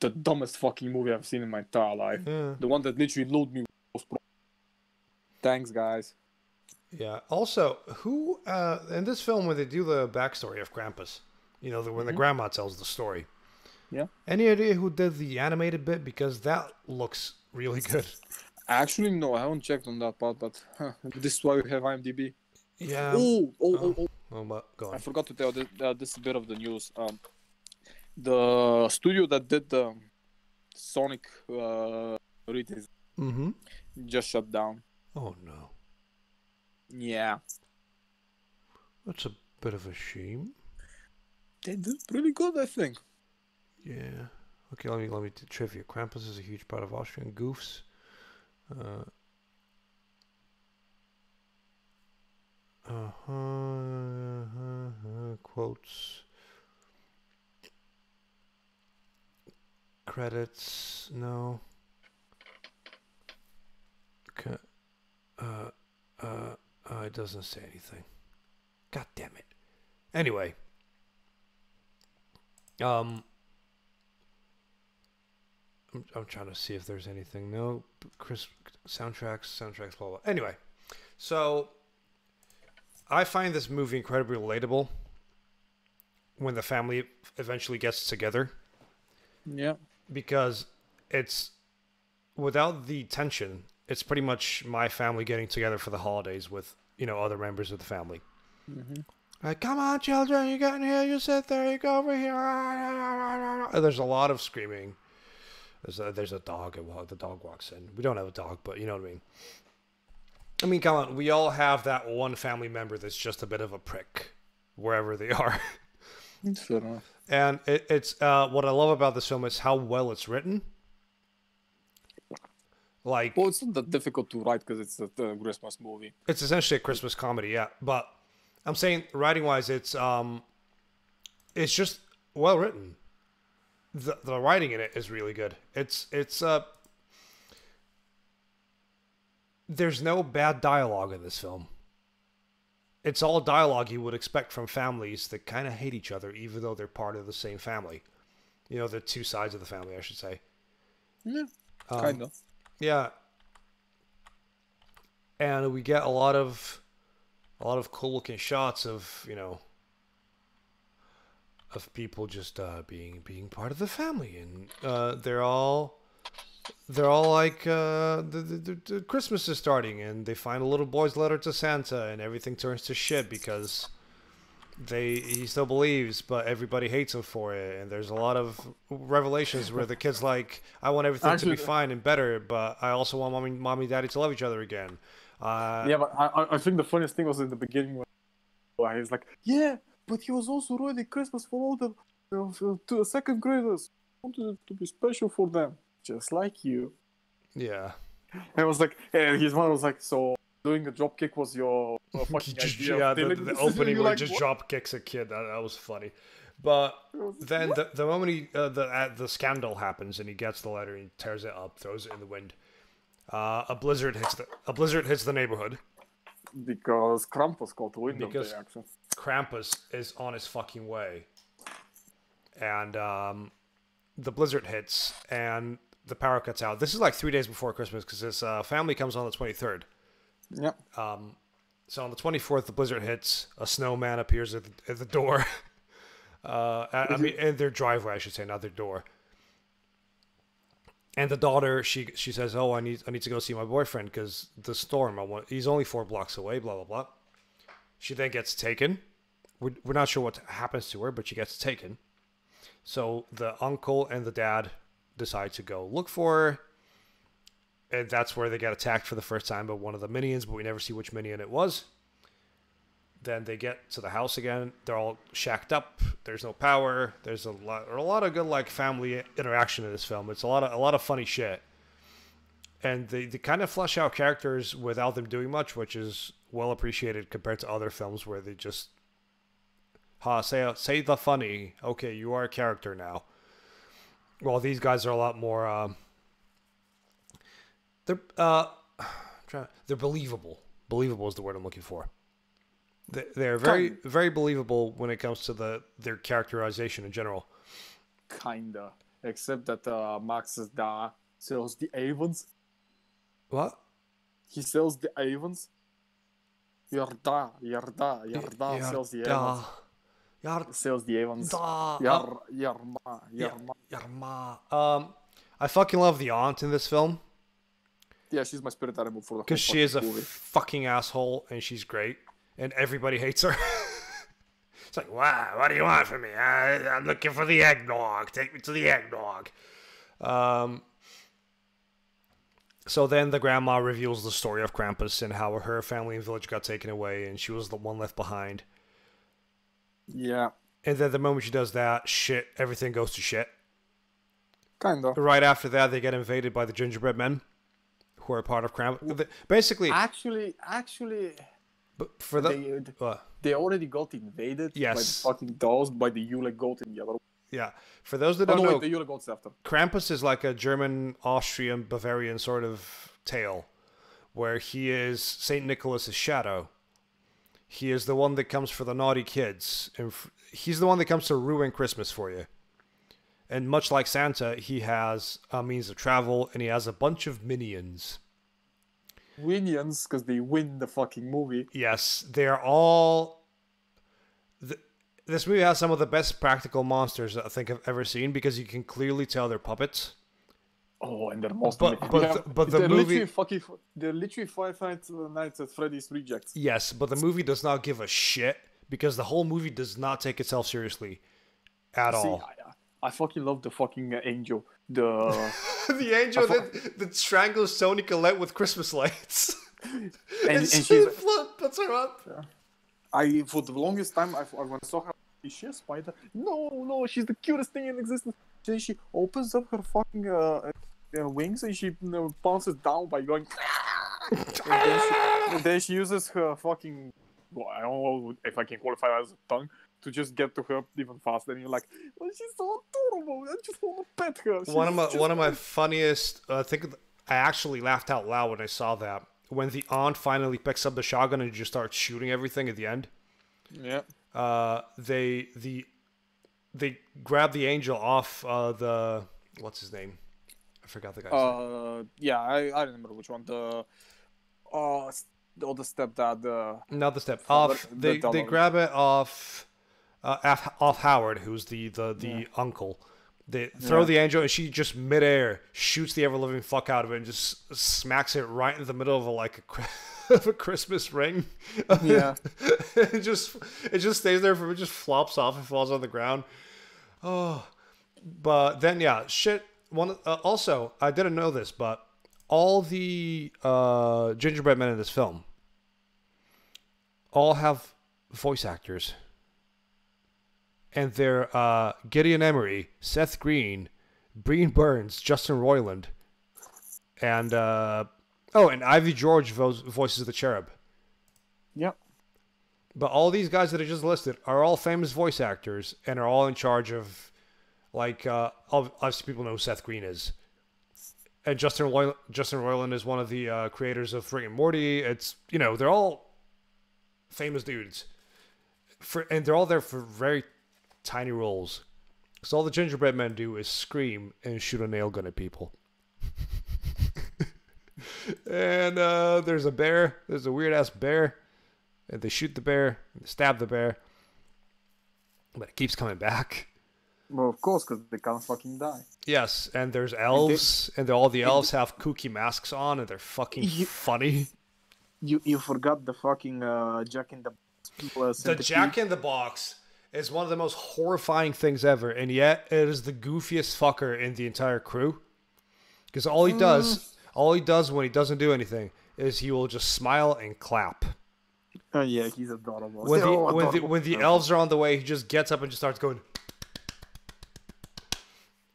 B: the dumbest fucking movie I've seen in my entire life.
A: Yeah.
B: The one that literally loaded me. Thanks, guys.
A: Yeah. Also, who in this film when they do the backstory of Krampus, when the grandma tells the story.
B: Yeah.
A: Any idea who did the animated bit? Because that looks really good.
B: Actually, no, I haven't checked on that part, but this is why we have IMDb.
A: Yeah.
B: Oh.
A: But go on.
B: I forgot to tell this bit of the news. The studio that did the Sonic redesign just shut down.
A: Oh no.
B: Yeah.
A: That's a bit of a shame.
B: They did pretty good, I think.
A: Yeah. Okay, let me do trivia. Krampus is a huge part of Austrian goofs. Quotes. Credits. No. It doesn't say anything. God damn it. Anyway. I'm trying to see if there's anything. No, Chris soundtracks, blah blah. Anyway, so I find this movie incredibly relatable when the family eventually gets together.
B: Yeah.
A: Because it's without the tension, it's pretty much my family getting together for the holidays with other members of the family. Like, come on, children, you get in here, you sit there, you go over here. There's a lot of screaming. There's a dog, and the dog walks in. We don't have a dog, but you know what I mean. I mean, come on, we all have that one family member that's just a bit of a prick, wherever they are.
B: It's fair enough.
A: And it's what I love about this film is how well it's written. Like,
B: well, it's not that difficult to write because it's a Christmas movie.
A: It's essentially a Christmas comedy, yeah. But I'm saying, writing-wise, it's just well written. The writing in it is really good. There's no bad dialogue in this film. It's all dialogue you would expect from families that kind of hate each other, even though they're part of the same family. The two sides of the family, I should say.
B: Yeah, kind of.
A: Yeah. And we get a lot of cool-looking shots of of people just being part of the family, and they're all like the Christmas is starting, and they find a little boy's letter to Santa, and everything turns to shit because he still believes, but everybody hates him for it, and there's a lot of revelations where the kid's like, I want everything to be fine and better, but I also want mommy and daddy to love each other again.
B: Yeah, but I think the funniest thing was in the beginning when he's like, yeah, but he was also ruining Christmas for all the second graders. I wanted it to be special for them, just like you.
A: Yeah.
B: And I was like, and his mom was like, so doing a drop kick was your fucking idea?
A: Yeah,
B: of
A: the opening where
B: like,
A: he just
B: what?
A: drop kicks a kid. That was funny. But then the moment the scandal happens and he gets the letter and he tears it up, throws it in the wind. A blizzard hits the neighborhood.
B: Because Krampus caught wind of
A: Because
B: the action.
A: Krampus is on his fucking way. And the blizzard hits and the power cuts out. This is like 3 days before Christmas because his family comes on the 23rd.
B: Yeah.
A: So on the 24th, the blizzard hits. A snowman appears at the door. I mean, in their driveway, I should say, not their door. And the daughter, she says, "Oh, I need to go see my boyfriend because the storm. He's only 4 blocks away." Blah blah blah. She then gets taken. We're not sure what happens to her, but she gets taken. So the uncle and the dad decide to go look for her. And that's where they get attacked for the first time by one of the minions, but we never see which minion it was. Then they get to the house again. They're all shacked up. There's no power. There's a lot of good like family interaction in this film. It's a lot of funny shit. And they kind of flesh out characters without them doing much, which is well appreciated compared to other films where they just say the funny. Okay, you are a character now. Well, these guys are a lot more. They're believable. Believable is the word I'm looking for. They're very believable when it comes to their characterization in general.
B: Kinda. Except that Max's da sells the Avons.
A: What?
B: He sells the Avons. Yarda sells the Avons. Sells the Avons.
A: Yarma. I fucking love the aunt in this film.
B: Yeah, she's my spirit animal for the whole
A: because she is a
B: movie.
A: fucking asshole and she's great and everybody hates her. It's like, wow, what do you want from me? I'm looking for the eggnog. Take me to the eggnog. So then the grandma reveals the story of Krampus and how her family and village got taken away and she was the one left behind.
B: Yeah.
A: And then the moment she does that, everything goes to shit.
B: Kind of.
A: Right after that, they get invaded by the gingerbread men, who are part of Krampus. Basically...
B: Actually...
A: But for
B: they already got invaded by the fucking dolls, by the Yule goat in yellow.
A: Yeah. For those that don't know,
B: the Yule goat's after.
A: Krampus is like a German, Austrian, Bavarian sort of tale, where he is St. Nicholas's shadow. He is the one that comes for the naughty kids, and he's the one that comes to ruin Christmas for you. And much like Santa, he has a means of travel, and he has a bunch of minions.
B: Minions, because they win the fucking movie.
A: Yes, they're all... This movie has some of the best practical monsters that I think I've ever seen, because you can clearly tell they're puppets.
B: Oh, and they're most...
A: But the movie...
B: They're literally Five Nights at Freddy's rejects.
A: Yes, but the movie does not give a shit, because the whole movie does not take itself seriously at all.
B: I fucking love the fucking angel. The
A: angel that strangles Tony Collette with Christmas lights.
B: and she
A: puts her up.
B: Yeah. For the longest time, when I saw her, is she a spider? No, she's the cutest thing in existence. Then she opens up her fucking wings and she bounces down by going. and then she uses her fucking. Well, I don't know if I can qualify her as a tongue to just get to her even faster. And you're like, well, she's so adorable. I just want to pet her.
A: One of my funniest. I think I actually laughed out loud when I saw that. When the aunt finally picks up the shotgun and just starts shooting everything at the end.
B: Yeah.
A: They grab the angel off the what's his name? I forgot the guy's name.
B: Yeah, I remember which one. The stepdad.
A: Not the step off. They grab it off Howard, who's the uncle. They throw the angel, and she just midair shoots the ever living fuck out of it and just smacks it right in the middle of a Christmas ring.
B: Yeah.
A: it just stays there it just flops off and falls on the ground. Oh, but then shit. Also, I didn't know this, but all the gingerbread men in this film all have voice actors. And they're Gideon Emery, Seth Green, Breen Burns, Justin Roiland, and and Ivy George voices the cherub.
B: Yep.
A: But all these guys that I just listed are all famous voice actors and are all in charge of, obviously people know who Seth Green is. And Justin Roiland is one of the creators of Rick and Morty. It's, they're all famous dudes. And they're all there for very tiny roles. So all the gingerbread men do is scream and shoot a nail gun at people. And there's a bear. There's a weird ass bear. And they shoot the bear. And they stab the bear. But it keeps coming back.
B: Well, of course, because they can't fucking die.
A: Yes, and there's elves. And all the elves have kooky masks on. And they're fucking funny.
B: You forgot the fucking Jack in the Box.
A: The Jack in the Box is one of the most horrifying things ever, and yet it is the goofiest fucker in the entire crew. Because all he does when he doesn't do anything is he will just smile and clap.
B: Oh yeah, he's adorable.
A: When the elves are on the way, he just gets up and just starts going,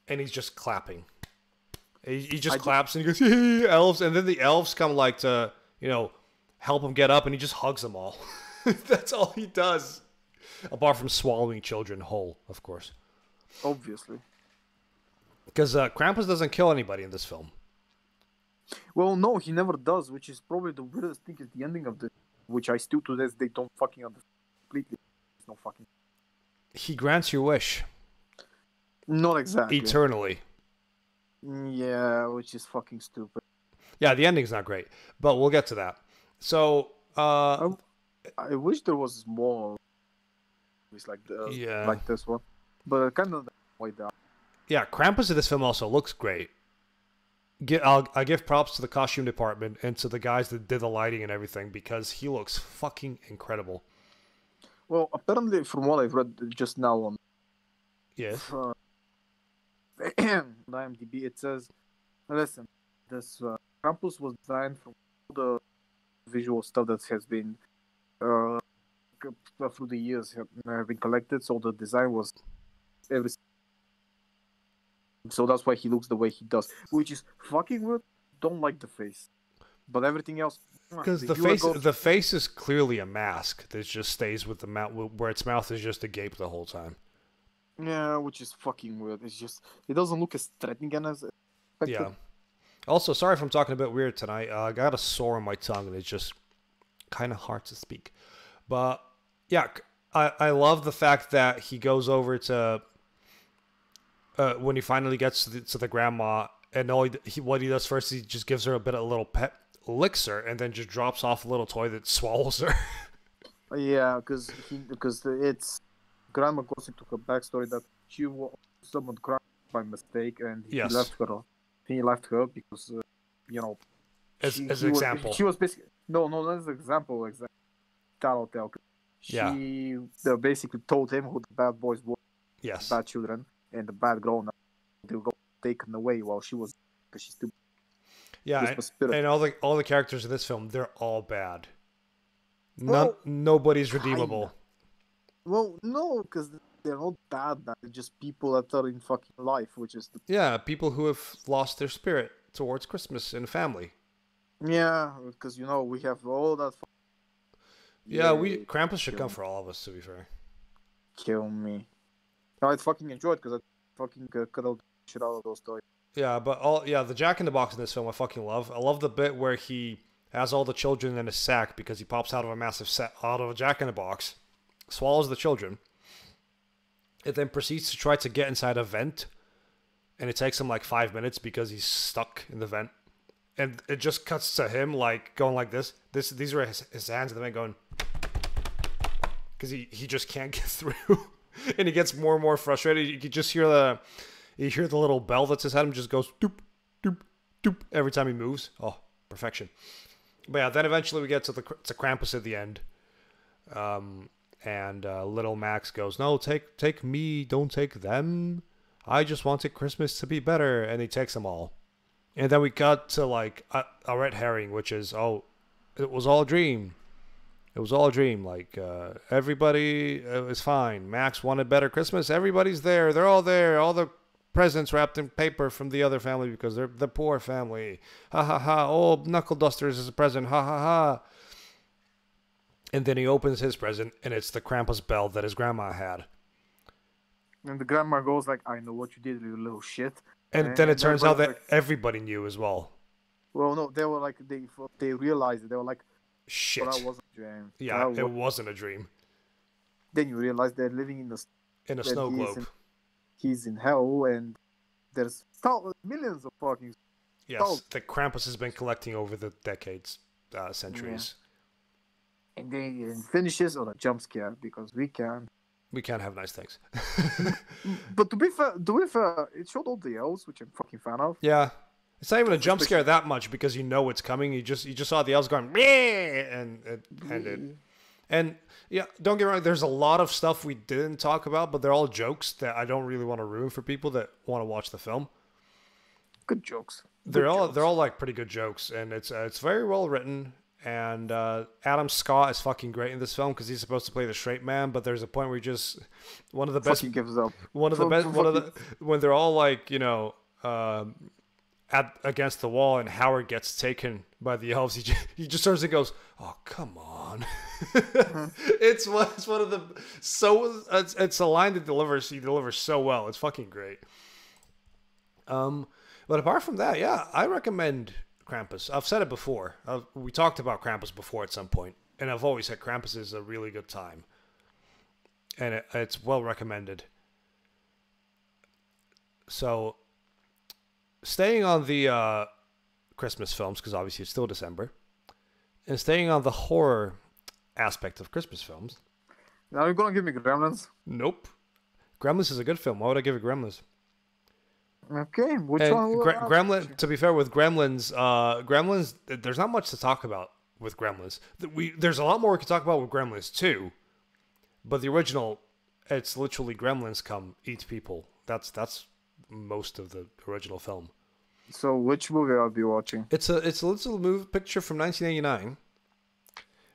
A: and he's just clapping. He just claps and he goes, hey, elves, and then the elves come to help him get up, and he just hugs them all. That's all he does. Apart from swallowing children whole, of course.
B: Obviously.
A: Because Krampus doesn't kill anybody in this film.
B: Well, no, he never does, which is probably the weirdest thing is the ending of the which I still to this they don't fucking understand completely. It's no fucking.
A: He grants your wish
B: Not exactly.
A: eternally.
B: Yeah, which is fucking stupid.
A: Yeah, the ending's not great, but we'll get to that. So,
B: I wish there was more movies like this one, but I kind of like that.
A: Yeah, Krampus in this film also looks great. I give props to the costume department and to the guys that did the lighting and everything because he looks fucking incredible.
B: Well, apparently, from what I've read just now on IMDb, it says, listen, this Krampus was designed from all the visual stuff that has been through the years have been collected, so the design was everything. So that's why he looks the way he does, which is fucking weird. Don't like the face, but everything else.
A: Because the face is clearly a mask that just stays with the mouth, where its mouth is just agape the whole time.
B: Yeah, which is fucking weird. It's just it doesn't look as threatening as expected.
A: Yeah. Also, sorry if I'm talking a bit weird tonight. I got a sore on my tongue and it's just kind of hard to speak. But yeah, I love the fact that he goes over to. When he finally gets to the grandma, and what he does first, he just gives her a little pet, licks her, and then just drops off a little toy that swallows her.
B: Yeah, because it's grandma goes into her backstory that she summoned Krampus by mistake, and he left her. He left her because
A: as an example.
B: She was basically no, that's an example. Exactly. Tattletale. She basically told him who the bad boys were.
A: Yes.
B: Bad children. And the bad girl, they got taken away while she was, because she's too.
A: Yeah, and all the characters in this film, they're all bad. Nobody's redeemable.
B: Well, no, because they're not bad. They're just people that are in fucking life, which is
A: people who have lost their spirit towards Christmas and family.
B: Yeah, because we have all that.
A: Krampus should come for all of us. To be fair.
B: Kill me. I fucking enjoyed because I fucking cuddled the shit out of those toys.
A: Yeah, but the Jack in the Box in this film I fucking love. I love the bit where he has all the children in a sack because he pops out of a massive set out of a Jack in the Box, swallows the children, and then proceeds to try to get inside a vent, and it takes him like 5 minutes because he's stuck in the vent, and it just cuts to him like going like this. These are his hands in the vent going because he just can't get through. And he gets more and more frustrated. You can just hear the little bell that's inside him just goes doop, doop, doop every time he moves. Oh, perfection. But yeah, then eventually we get to Krampus at the end. And little Max goes, no, take me, don't take them. I just wanted Christmas to be better. And he takes them all. And then we got to like a red herring, which is, it was all a dream. It was all a dream. Like, everybody is fine. Max wanted better Christmas. Everybody's there. They're all there. All the presents wrapped in paper from the other family because they're the poor family. Ha ha ha. Oh, Knuckle Dusters is a present. Ha ha ha. And then he opens his present, and it's the Krampus bell that his grandma had.
B: And the grandma goes like, I know what you did, you little shit.
A: And then it turns out that everybody knew as well.
B: Well, no, they were like, they realized it. They were like,
A: shit.
B: That wasn't a dream.
A: Yeah, it wasn't a dream.
B: Then you realize they're living in
A: a snow globe.
B: He's in hell, and there's millions of fucking.
A: Yes, that Krampus has been collecting over the decades, centuries.
B: Yeah. And then it finishes on a jump scare because we can't
A: have nice things.
B: But to be fair, it showed all the elves, which I'm fucking fan of.
A: Yeah. It's not even a jump scare that much because you know it's coming. You just saw the elves going, and it ended. And yeah, don't get me wrong. There's a lot of stuff we didn't talk about, but they're all jokes that I don't really want to ruin for people that want to watch the film.
B: Good jokes.
A: They're all like pretty good jokes, and it's very well written. And Adam Scott is fucking great in this film because he's supposed to play the straight man, but there's a point where he just one of the best.
B: Fucking gives up.
A: When they're all like against the wall and Howard gets taken by the elves, he just turns and goes, "Oh, come on." It's one of the it's a line that he delivers so well. It's fucking great. But apart from that, I recommend Krampus. I've said it before. We talked about Krampus before at some point. and I've always said Krampus is a really good time, and it's well recommended. So, staying on the Christmas films, because obviously it's still December, and staying on the horror aspect of Christmas films.
B: Now you're gonna give me Gremlins?
A: Nope. Gremlins is a good film. Why would I give it Gremlins?
B: Okay, which
A: And
B: one?
A: Gremlin. To be fair, with Gremlins, Gremlins, there's not much to talk about with Gremlins. There's a lot more we could talk about with Gremlins too, but the original, it's literally Gremlins come eat people. That's most of the original film.
B: So which movie I'll be watching?
A: It's a little movie picture from 1989.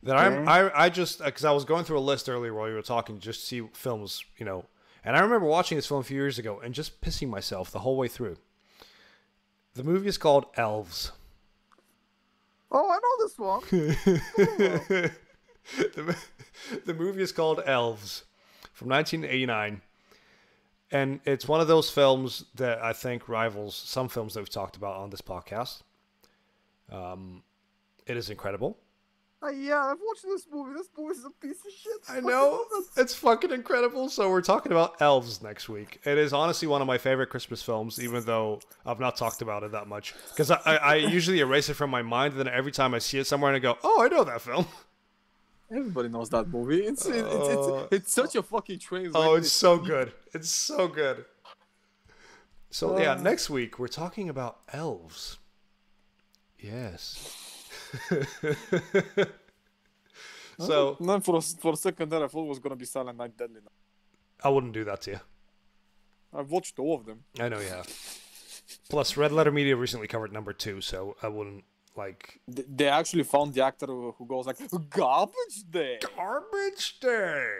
A: That
B: Okay.
A: I just because I was going through a list earlier while you were talking just to see films, you know. And I remember watching this film a few years ago and just pissing myself the whole way through. The movie is called Elves.
B: Oh, I know this one.
A: The movie is called Elves from 1989. And it's one of those films that I think rivals some films that we've talked about on this podcast. It is incredible.
B: Yeah, I've watched this movie. This movie is a piece of shit.
A: I know. It's fucking incredible. So we're talking about Elves next week. It is honestly one of my favorite Christmas films, even though I've not talked about it that much. Because I usually erase it from my mind, and then every time I see it somewhere, and I go, oh, I know that film.
B: Everybody knows that movie. It's such a fucking train.
A: Oh, it's so good. It's so good. So, yeah, next week, we're talking about Elves. Yes. So
B: then for a second there, I thought it was gonna be Silent Night Deadly Night.
A: I wouldn't do that to you.
B: I've watched all of them.
A: I know you have. Plus, Red Letter Media recently covered number 2, so I wouldn't like.
B: They actually found the actor who goes like Garbage Day.
A: Garbage Day.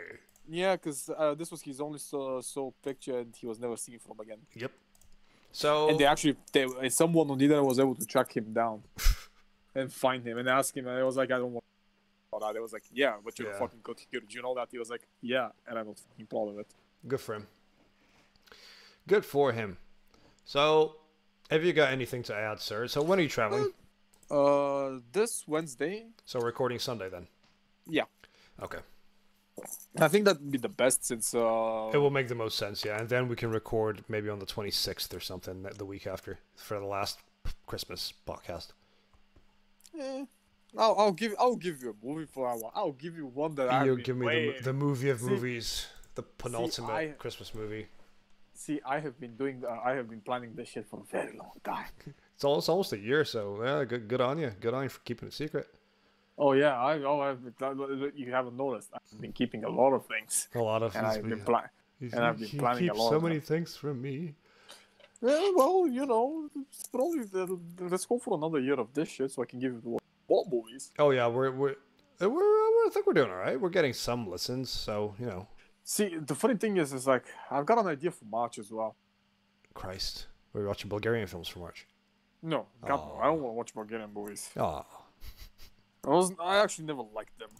B: Yeah, because this was his only sole picture, and he was never seen from again.
A: Yep. So
B: And someone on the internet was able to track him down and find him and ask him, and I was like, I don't want that. It was like, yeah, but you're a fucking good here. Do you know that? He was like, yeah, and I was fucking proud of it.
A: Good for him. Good for him. So, have you got anything to add, sir? So, when are you traveling?
B: This Wednesday.
A: So, we're recording Sunday then?
B: Yeah.
A: Okay.
B: I think that'd be the best since...
A: It will make the most sense, yeah. And then we can record maybe on the 26th or something the week after for the last Christmas podcast.
B: I'll give you a movie for that one. I'll give you one that
A: You'll give me the movie of movies, the penultimate
B: I
A: Christmas movie.
B: See, I have been planning this shit for a very long time.
A: It's almost a year, so yeah, good on you. Good on you for keeping it secret.
B: Oh yeah, you haven't noticed. I've been keeping a lot of things.
A: A lot of
B: and
A: things.
B: I've been planning a lot.
A: So many things from me.
B: Yeah, well, you know, probably let's go for another year of this shit so I can give you more movies.
A: Oh yeah, I think we're doing all right. We're getting some listens, so you know.
B: See, the funny thing is like I've got an idea for March as well.
A: Christ, we're watching Bulgarian films for March.
B: No, God, no, I don't want to watch Bulgarian movies.
A: Oh.
B: I actually never liked them.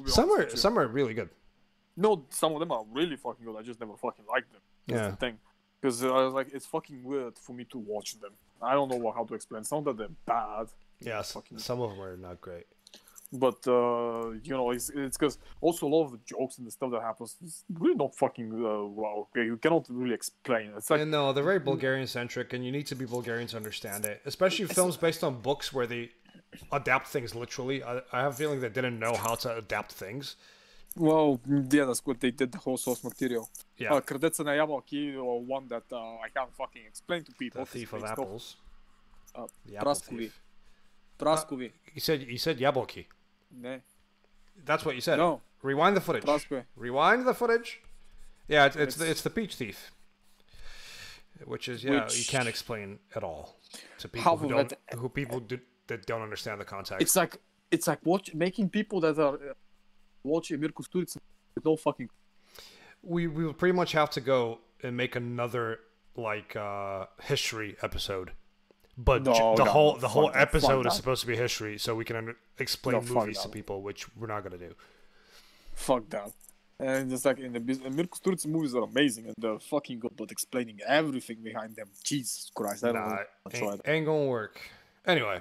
A: Some are really good.
B: No, some of them are really fucking good. I just never fucking liked them. That's the thing. Because I was like, it's fucking weird for me to watch them. I don't know how to explain. Some of them they're bad.
A: Yeah, some of them are not great.
B: But you know, it's because also a lot of the jokes and the stuff that happens is really not fucking well. Okay, you cannot really explain it. It's like
A: no, they're very Bulgarian centric, and you need to be Bulgarian to understand it. Especially films based on books where they adapt things literally. I have a feeling they didn't know how to adapt things.
B: Well, yeah, that's what they did, the whole source material.
A: Yeah.
B: Крадеца на ябълки, or one that I can't fucking explain to people.
A: The Thief of Apples.
B: Праскови.
A: You said ябълки.
B: Ne.
A: That's what you said.
B: No.
A: Rewind the footage.
B: Праскови.
A: Rewind the footage. Yeah, it's the Peach Thief. Which you can't explain at all to people that don't understand the context.
B: It's like making people that are watching Mirko Sturica with no fucking.
A: We will pretty much have to go and make another history episode, but the whole episode is supposed to be history, so we can explain movies to people, which we're not gonna do.
B: Fuck that. And just like in the Mirko Sturica movies are amazing and they're fucking good, but explaining everything behind them, Jesus Christ, I don't know.
A: Ain't gonna work. Anyway,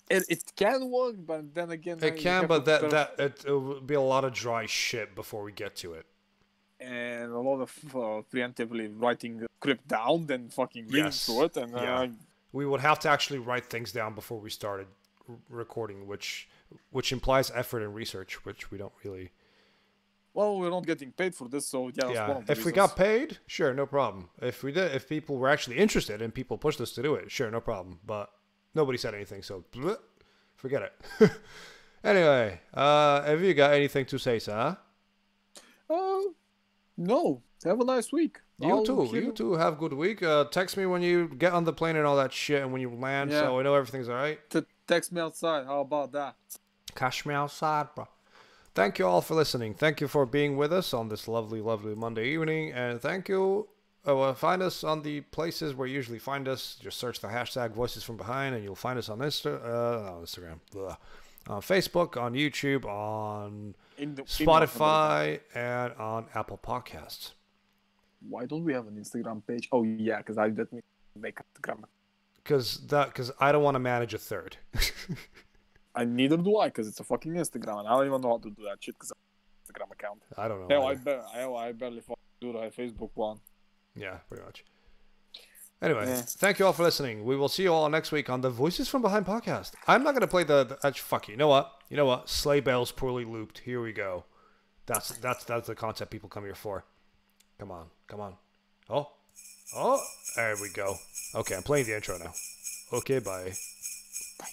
B: It can work, but then again,
A: It can, but it will be a lot of dry shit before we get to it.
B: And a lot of preemptively writing the script down, then fucking reading through it, and
A: we would have to actually write things down before we started recording, which implies effort and research, which we don't really.
B: Well, we're not getting paid for this, so yeah. That's one of the
A: if we got paid, sure, no problem. If we did, if people were actually interested and people pushed us to do it, sure, no problem. But nobody said anything, so forget it. Anyway, have you got anything to say, sir?
B: No. Have a nice week.
A: You too. Have a good week. Text me when you get on the plane and all that shit, and when you land, so I know everything's all right.
B: Text me outside. How about that?
A: Cash me outside, bro. Thank you all for listening. Thank you for being with us on this lovely, lovely Monday evening. And thank you. Find us on the places where you usually find us. Just search the hashtag Voices From Behind, and you'll find us on Instagram, on Facebook, on YouTube, on Spotify, and on Apple Podcasts.
B: Why don't we have an Instagram page? Oh yeah, because I let me make Instagram.
A: Because I don't want to manage a third.
B: And neither do I, because it's a fucking Instagram, and I don't even know how to do that shit because I have an Instagram account.
A: I don't know.
B: I barely do the Facebook one.
A: Yeah, pretty much. Anyway, Thank you all for listening. We will see you all next week on the Voices From Behind podcast. I'm not gonna play fuck you. You know what? Sleigh bells poorly looped. Here we go. That's the concept people come here for. Come on. Oh, there we go. Okay, I'm playing the intro now. Okay, bye.
B: Bye.